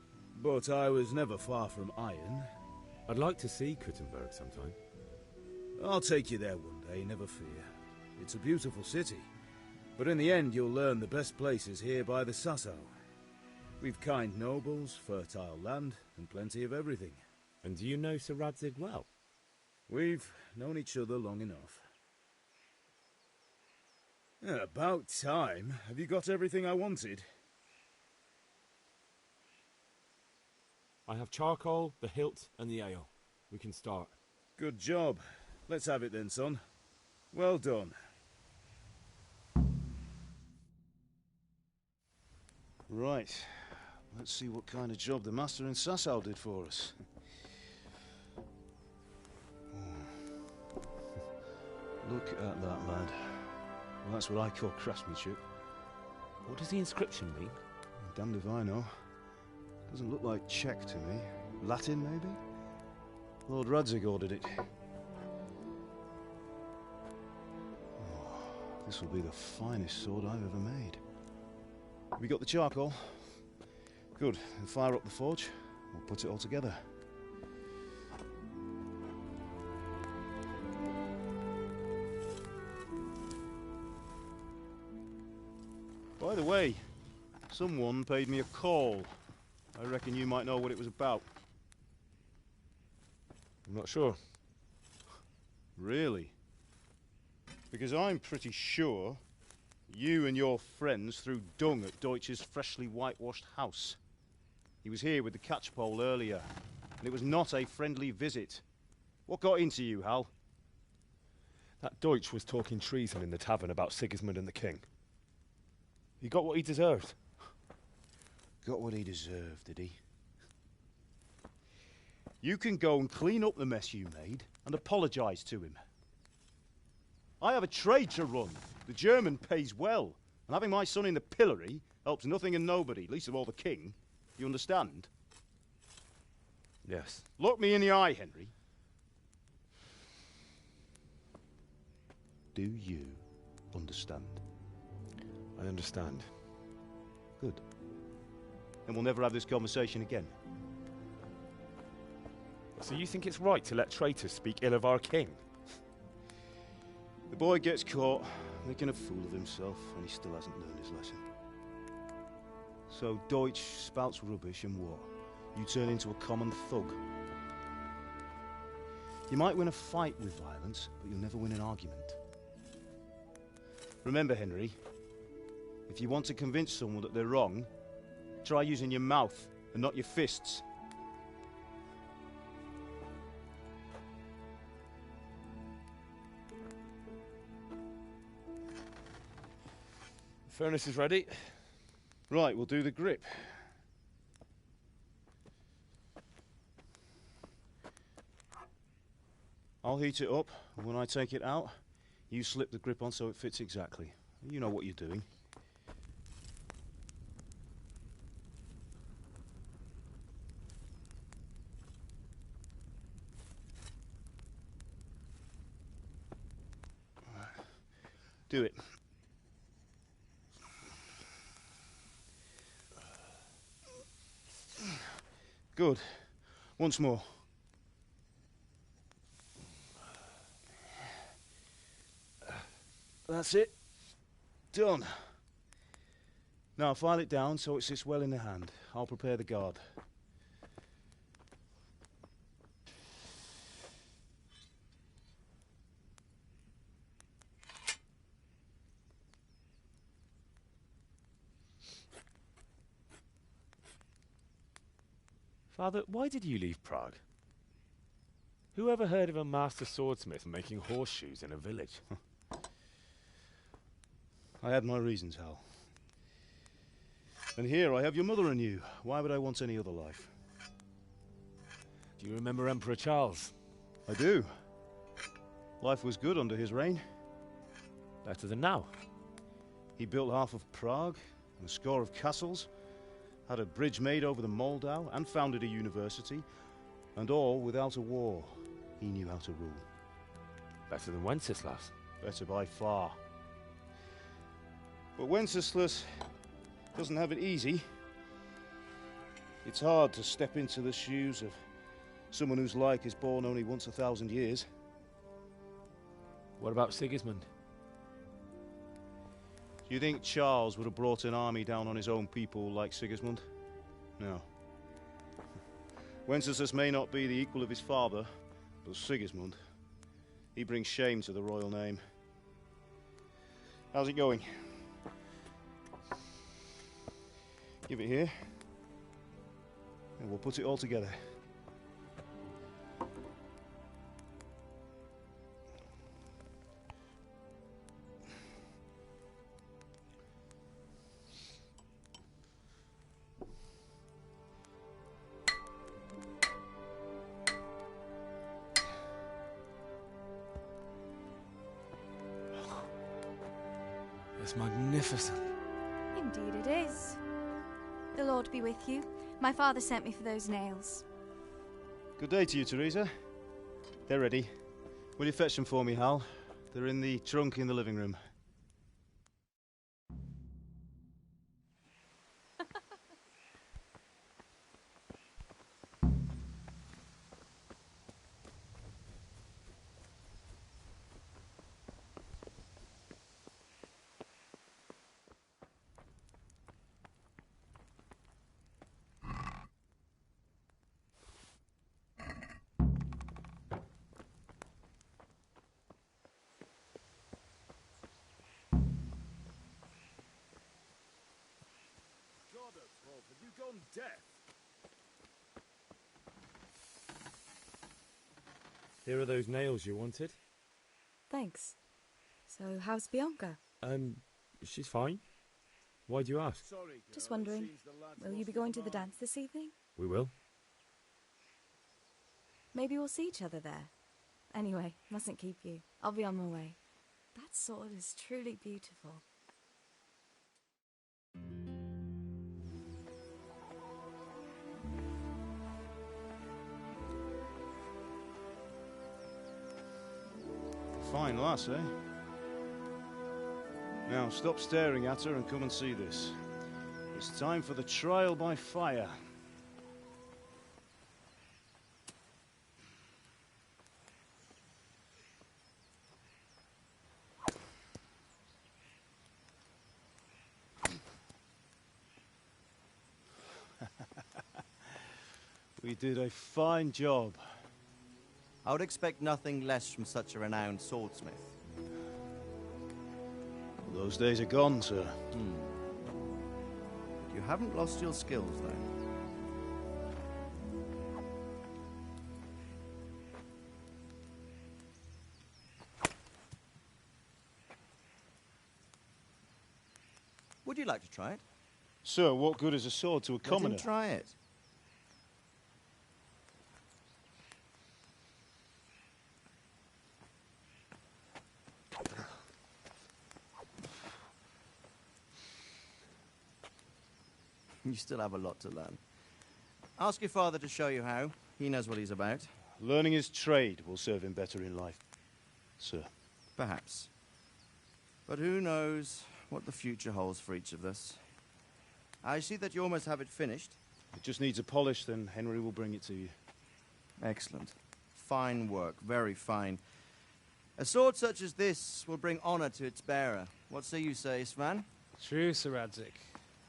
But I was never far from iron. I'd like to see Kuttenberg sometime. I'll take you there one day, never fear. It's a beautiful city. But in the end, you'll learn the best places here by the Sasso. We've kind nobles, fertile land, and plenty of everything. And do you know Sir Radzig well? We've known each other long enough. About time. Have you got everything I wanted? I have charcoal, the hilt, and the ale. We can start. Good job. Let's have it then, son. Well done. Right. Let's see what kind of job the master in Sasau did for us. Look at that, lad. Well, that's what I call craftsmanship. What does the inscription mean? Damned if I know. Doesn't look like Czech to me. Latin, maybe? Lord Radzig ordered it. Oh, this will be the finest sword I've ever made. Have we got the charcoal? Good. Then fire up the forge. We'll put it all together. By the way, someone paid me a call. I reckon you might know what it was about. I'm not sure. Really? Because I'm pretty sure you and your friends threw dung at Deutsch's freshly whitewashed house. He was here with the catchpole earlier, and it was not a friendly visit. What got into you, Hal? That Deutsch was talking treason in the tavern about Sigismund and the king. He got what he deserved. Got what he deserved, did he? You can go and clean up the mess you made and apologise to him. I have a trade to run. The German pays well, and having my son in the pillory helps nothing and nobody, least of all the king. You understand? Yes. Look me in the eye, Henry. Do you understand? I understand. Good. Then we'll never have this conversation again. So you think it's right to let traitors speak ill of our king? The boy gets caught, making a fool of himself, and he still hasn't learned his lesson. So Deutsch spouts rubbish, and what? You turn into a common thug. You might win a fight with violence, but you'll never win an argument. Remember, Henry, if you want to convince someone that they're wrong, try using your mouth and not your fists. The furnace is ready. Right, we'll do the grip. I'll heat it up, and when I take it out, you slip the grip on so it fits exactly. You know what you're doing. Do it. Good. Once more. That's it. Done. Now file it down so it sits well in the hand. I'll prepare the guard. Father, why did you leave Prague? Who ever heard of a master swordsmith making horseshoes in a village? I had my reasons, Hal. And here I have your mother and you. Why would I want any other life? Do you remember Emperor Charles? I do. Life was good under his reign. Better than now. He built half of Prague and a score of castles, had a bridge made over the Moldau, and founded a university, and all without a war. He knew how to rule. Better than Wenceslas. Better by far. But Wenceslas doesn't have it easy. It's hard to step into the shoes of someone whose like is born only once 1,000 years. What about Sigismund? Do you think Charles would have brought an army down on his own people like Sigismund? No. Wenceslas may not be the equal of his father, but Sigismund, he brings shame to the royal name. How's it going? Give it here, and we'll put it all together. That's magnificent. Indeed it is. The Lord be with you. My father sent me for those nails. Good day to you, Teresa. They're ready. Will you fetch them for me, Hal? They're in the trunk in the living room. Have you gone deaf? Here are those nails you wanted. Thanks. So, how's Bianca? She's fine. Why do you ask? Just wondering, will you be going to the dance this evening? We will. Maybe we'll see each other there. Anyway, mustn't keep you. I'll be on my way. That sword is truly beautiful. Fine lass, eh? Now, stop staring at her and come and see this. It's time for the trial by fire. We did a fine job. I would expect nothing less from such a renowned swordsmith. Well, those days are gone, sir. But you haven't lost your skills, though. Would you like to try it? Sir, what good is a sword to a commoner? Let him try it. You still have a lot to learn. Ask your father to show you how. He knows what he's about. Learning his trade will serve him better in life, sir. Perhaps. But who knows what the future holds for each of us. I see that you almost have it finished. It just needs a polish, then Henry will bring it to you. Excellent. Fine work, very fine. A sword such as this will bring honor to its bearer. What say you, Svan? True, Sir Radzik.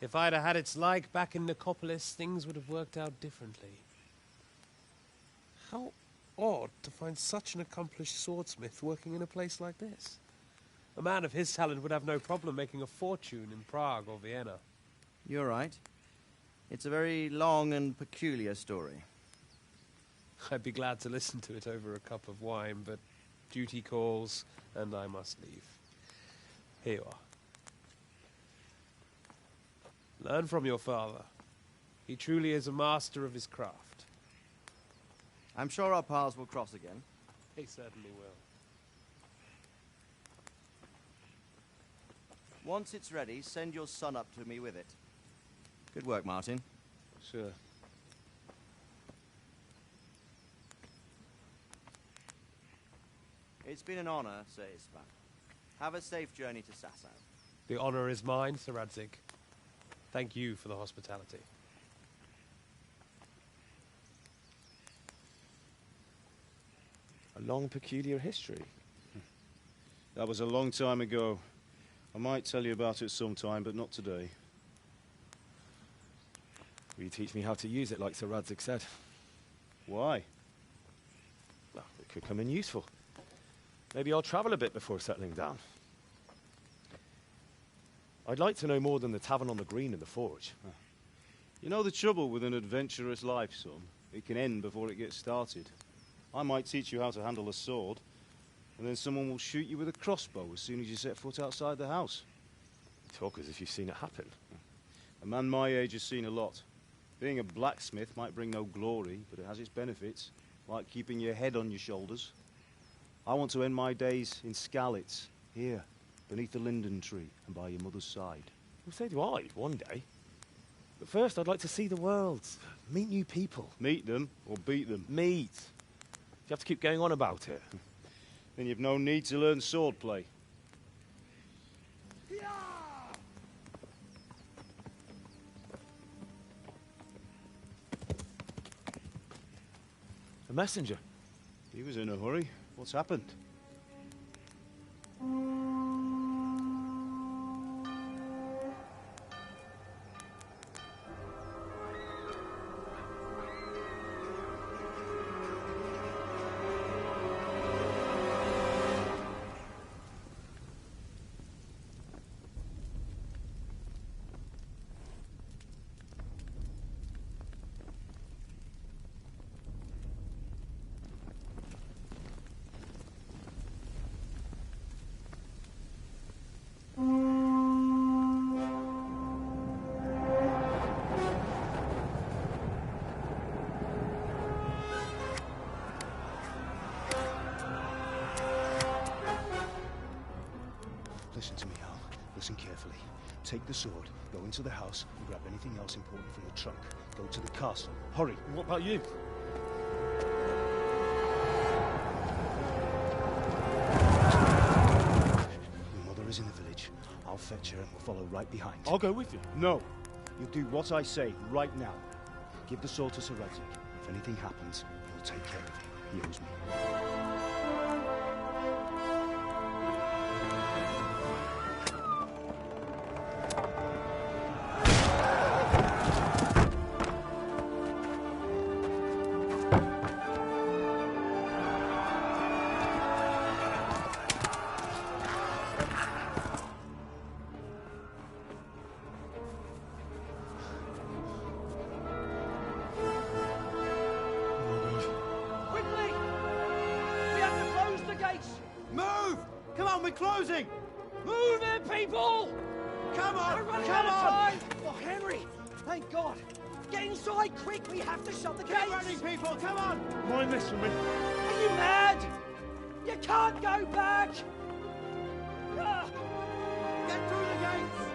If I'd have had its like back in Nicopolis, things would have worked out differently. How odd to find such an accomplished swordsmith working in a place like this. A man of his talent would have no problem making a fortune in Prague or Vienna. You're right. It's a very long and peculiar story. I'd be glad to listen to it over a cup of wine, but duty calls, and I must leave. Here you are. Learn from your father. He truly is a master of his craft. I'm sure our paths will cross again. He certainly will. Once it's ready, send your son up to me with it. Good work, Martin. Sure. It's been an honor, Sir Isvan. Have a safe journey to Sasau. The honor is mine, Sir Radzik. Thank you for the hospitality. A long, peculiar history. That was a long time ago. I might tell you about it sometime, but not today. Will you teach me how to use it like Sir Radzik said? Why? Well, it could come in useful. Maybe I'll travel a bit before settling down. I'd like to know more than the tavern on the green and the forge. You know the trouble with an adventurous life, son? It can end before it gets started. I might teach you how to handle a sword, and then someone will shoot you with a crossbow as soon as you set foot outside the house. You talk as if you've seen it happen. A man my age has seen a lot. Being a blacksmith might bring no glory, but it has its benefits, like keeping your head on your shoulders. I want to end my days in Skalitz, here, beneath the linden tree and by your mother's side. Well, so do I, one day. But first, I'd like to see the world, meet new people. Meet them or beat them? Meet. You have to keep going on about it. Then you've no need to learn swordplay. A messenger. He was in a hurry. What's happened? Listen to me, Hal. Listen carefully. Take the sword, go into the house, and grab anything else important from the trunk. Go to the castle. Hurry. What about you? Your mother is in the village. I'll fetch her and we'll follow right behind. I'll go with you. No. You'll do what I say right now. Give the sword to Sir Radzik. If anything happens, he'll take care of you. He owes me. Quickly! We have to close the gates! Move! Come on, we're closing! Move it, people! Come on! We're running Come out of on! time! Oh, Henry! Thank God! Get inside, quick! We have to shut the gates! Get running, people! Come on! Mind this for me. Are you mad? You can't go back! Ah! Get through the gates!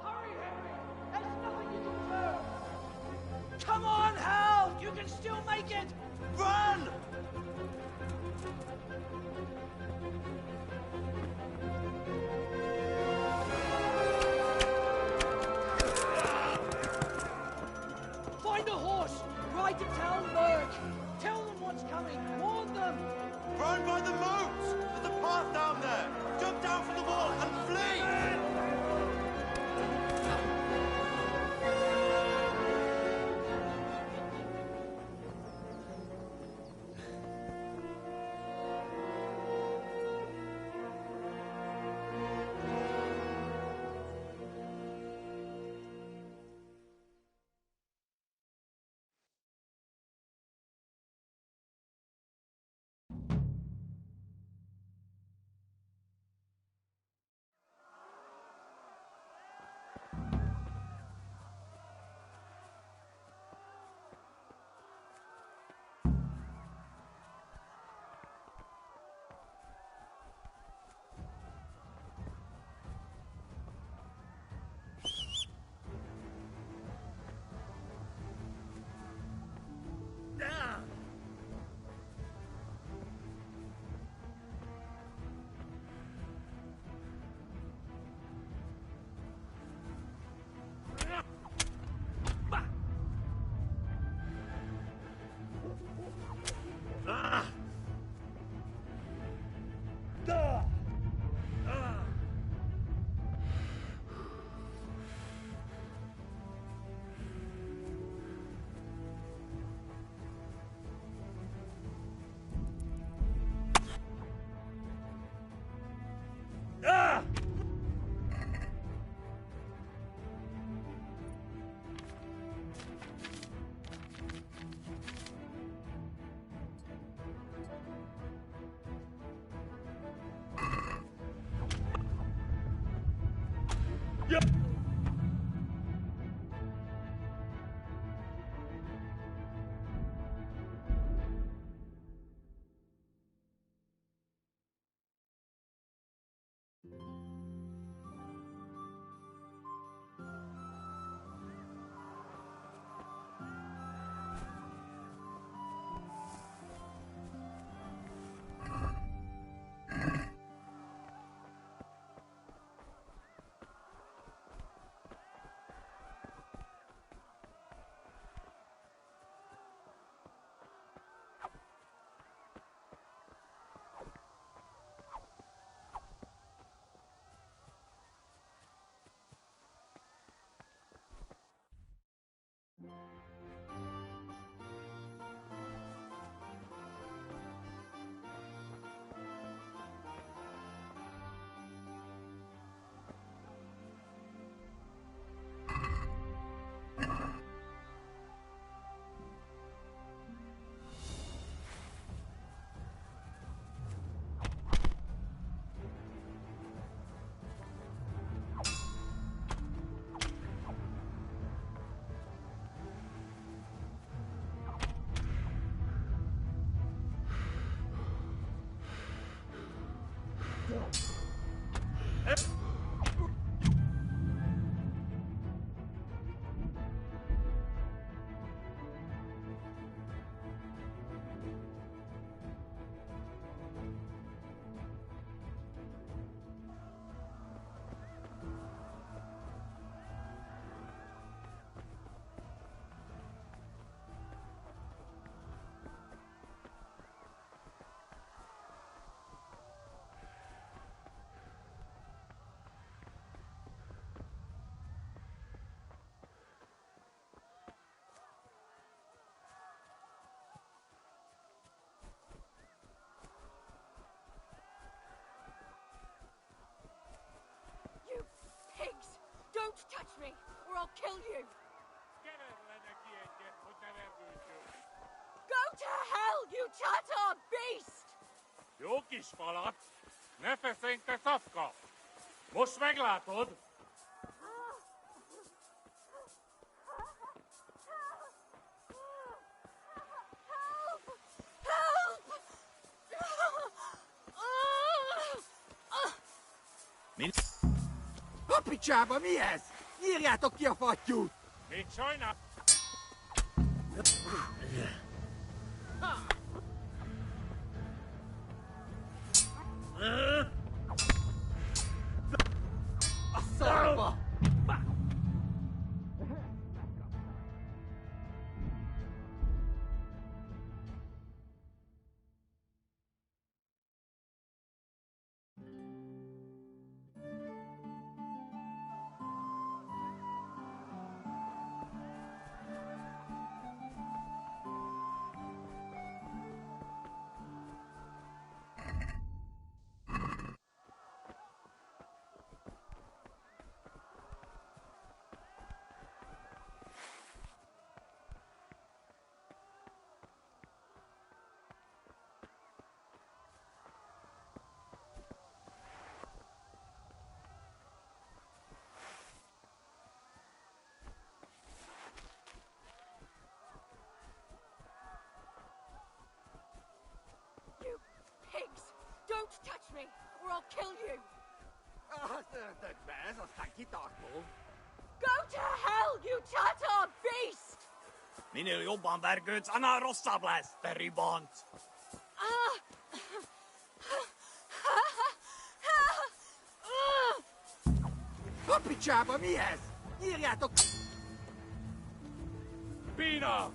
Hurry, Henry! There's nothing you can do! Come on, Hal! You can still make it! Run! Find a horse! Ride to town, Burke! Tell them what's coming! Warn them! Run by the moat! There's a path down there! Jump down from the wall and flee! kisfalat, ne feszénj, te szafka! Most meglátod? A picsába, mi ez? Írjátok ki a fattyút! Mit sajnál? A szarba! You pigs! Don't touch me, or I'll kill you! Go to hell, you Tatar beast! Minél jobban vergődsz, annál rosszabb lesz, te ribant! A picsába, mi ez? Írjátok! Pina!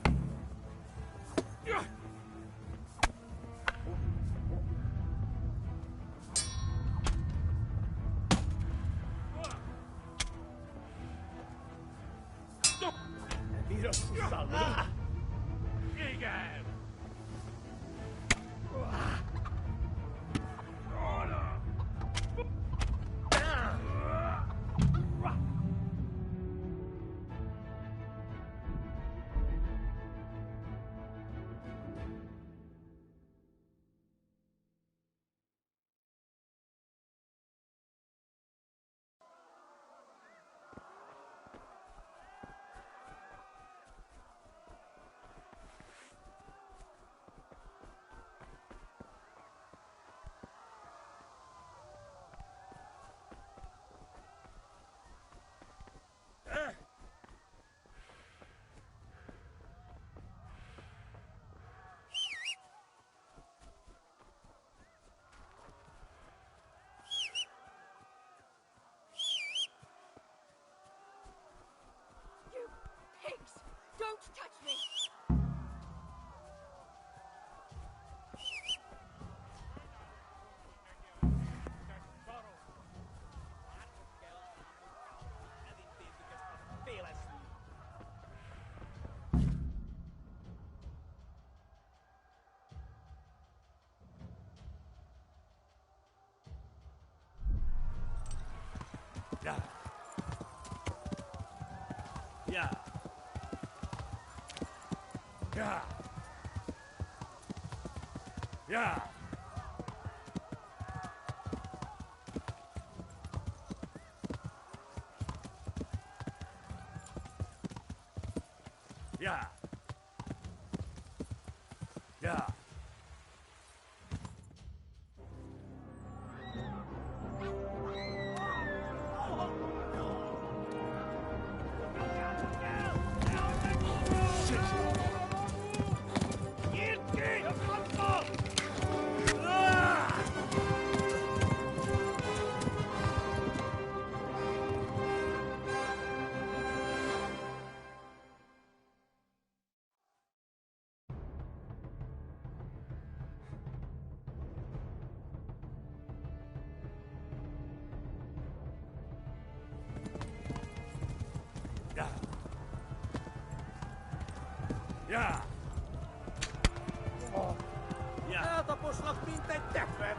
Mira szalva! Igen! You pigs! Don't touch me! Ja. Ja. Ja. Ja. Ja. Ja. Ja. Ja. Ja. Eltaposlak, mint egy tefet!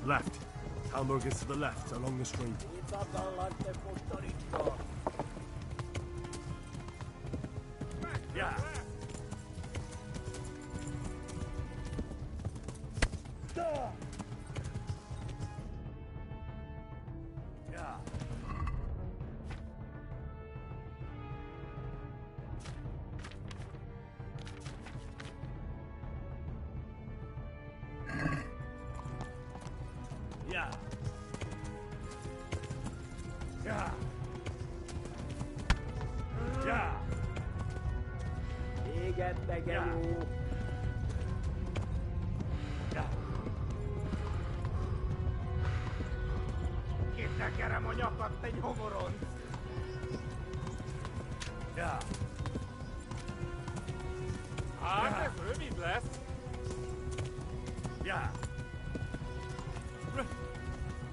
Left. Talmberg is to the left, along the stream. Yeah. Yeah. Yeah. Yeah. Yeah. Igen, jó. Kitekerem a nyakat, te nyomoron! Ja. Hát, ez rövid lesz. Ja.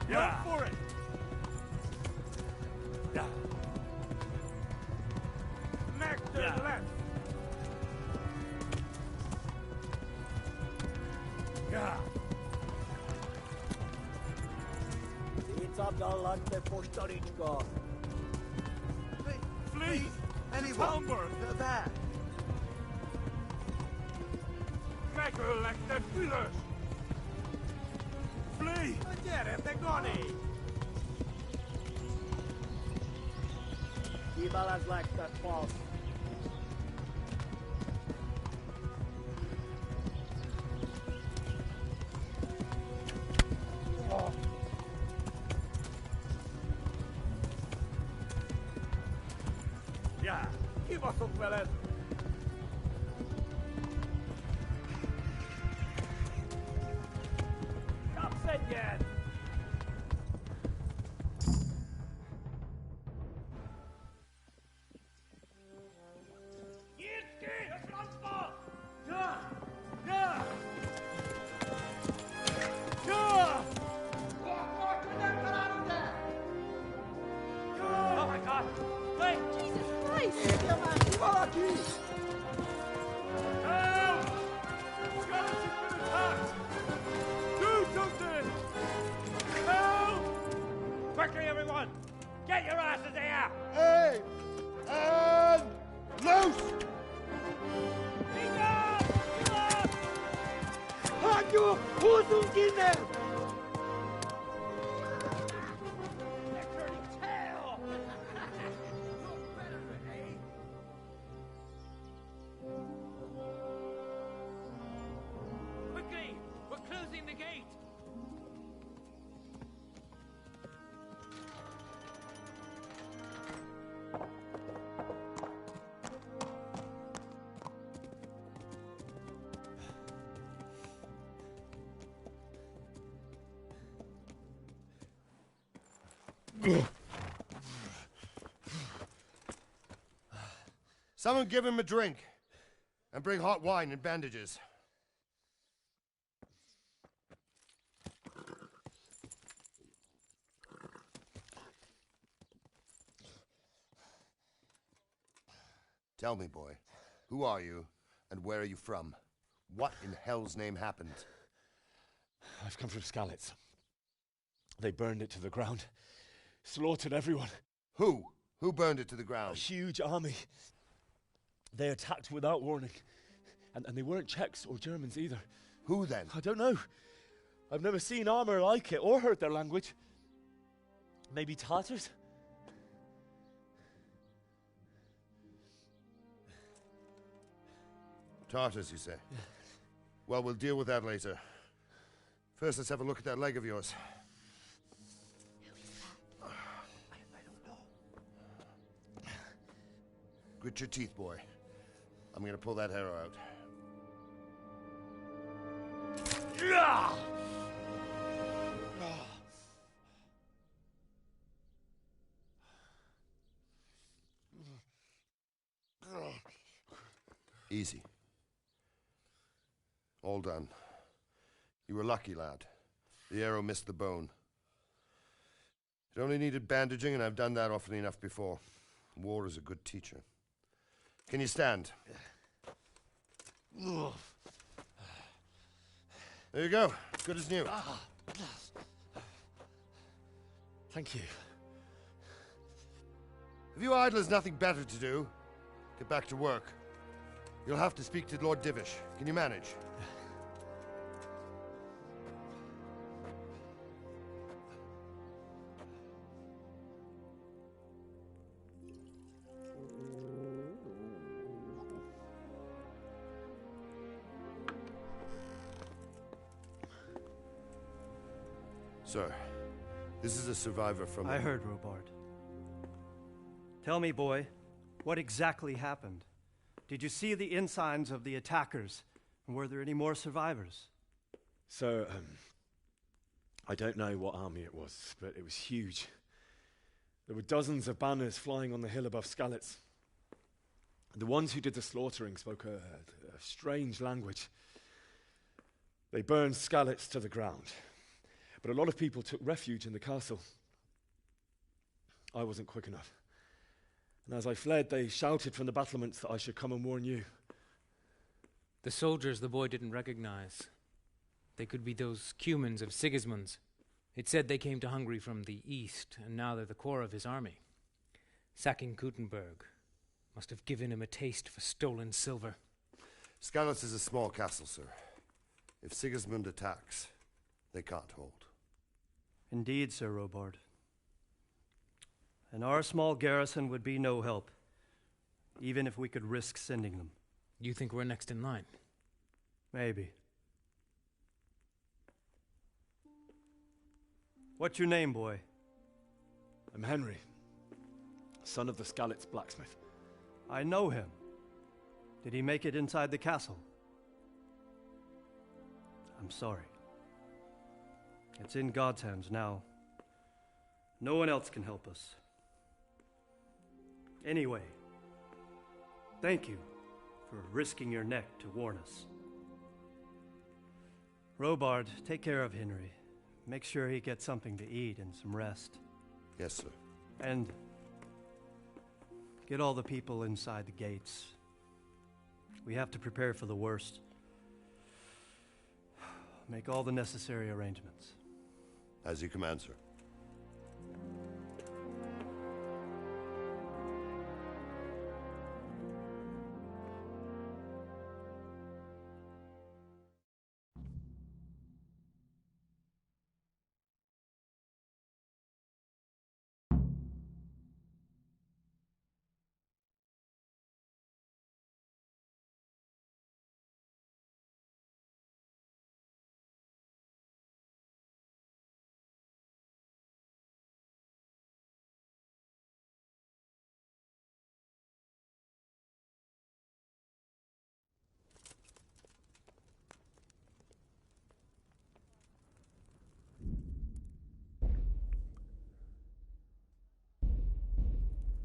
Run for it! Ja. Next to left! Ja. Szétszabdallat, te postaricska! Flee! Anyone! Talmberg! They're there! Megöllek, te fülös! Flee! Gyere, te Gani! Kibalázlak, te fasz! Ja. Kibaszok veled! Kapsz egyet! Nyírt ki! A francba! Ja! Ja! Ja! Oh my God! Wait! Jesus Christ! Valaki! Help! Skeleton's been attacked! Do something! Help! Quickly, everyone! Get your asses here! Hey! And loose! Hagyjuk! Húzzunk innen! Quickly! We're closing the gate! Someone give him a drink. And bring hot wine and bandages. Tell me, boy, who are you and where are you from? What in hell's name happened? I've come from Skalitz. They burned it to the ground. Slaughtered everyone. Who? Who burned it to the ground? A huge army. They attacked without warning. And they weren't Czechs or Germans either. Who then? I don't know. I've never seen armor like it or heard their language. Maybe Tatars? Tartars, you say? Yeah. Well, we'll deal with that later. First, let's have a look at that leg of yours. Grit your teeth, boy. I'm gonna pull that arrow out. Easy. All done. You were lucky, lad. The arrow missed the bone. It only needed bandaging, and I've done that often enough before. War is a good teacher. Can you stand? There you go. Good as new. Thank you. Have you idlers nothing better to do? Get back to work. You'll have to speak to Lord Divish. Can you manage? Sir, this is a survivor from... I heard, Robard. Tell me, boy, what exactly happened? Did you see the ensigns of the attackers? And were there any more survivors? So, I don't know what army it was, but it was huge. There were dozens of banners flying on the hill above Skalitz. The ones who did the slaughtering spoke a strange language. They burned Skalitz to the ground. But a lot of people took refuge in the castle. I wasn't quick enough. And as I fled, they shouted from the battlements that I should come and warn you. The soldiers the boy didn't recognize. They could be those Cumans of Sigismund's. It said they came to Hungary from the east, and now they're the core of his army. Sacking Gutenberg must have given him a taste for stolen silver. Skalitz is a small castle, sir. If Sigismund attacks, they can't hold. Indeed, Sir Robard. And our small garrison would be no help, even if we could risk sending them. You think we're next in line? Maybe. What's your name, boy? I'm Henry, son of the Skalitz blacksmith. I know him. Did he make it inside the castle? I'm sorry. It's in God's hands now. No one else can help us. Anyway, thank you for risking your neck to warn us. Robard, take care of Henry. Make sure he gets something to eat and some rest. Yes, sir. And get all the people inside the gates. We have to prepare for the worst. Make all the necessary arrangements. As you command, sir.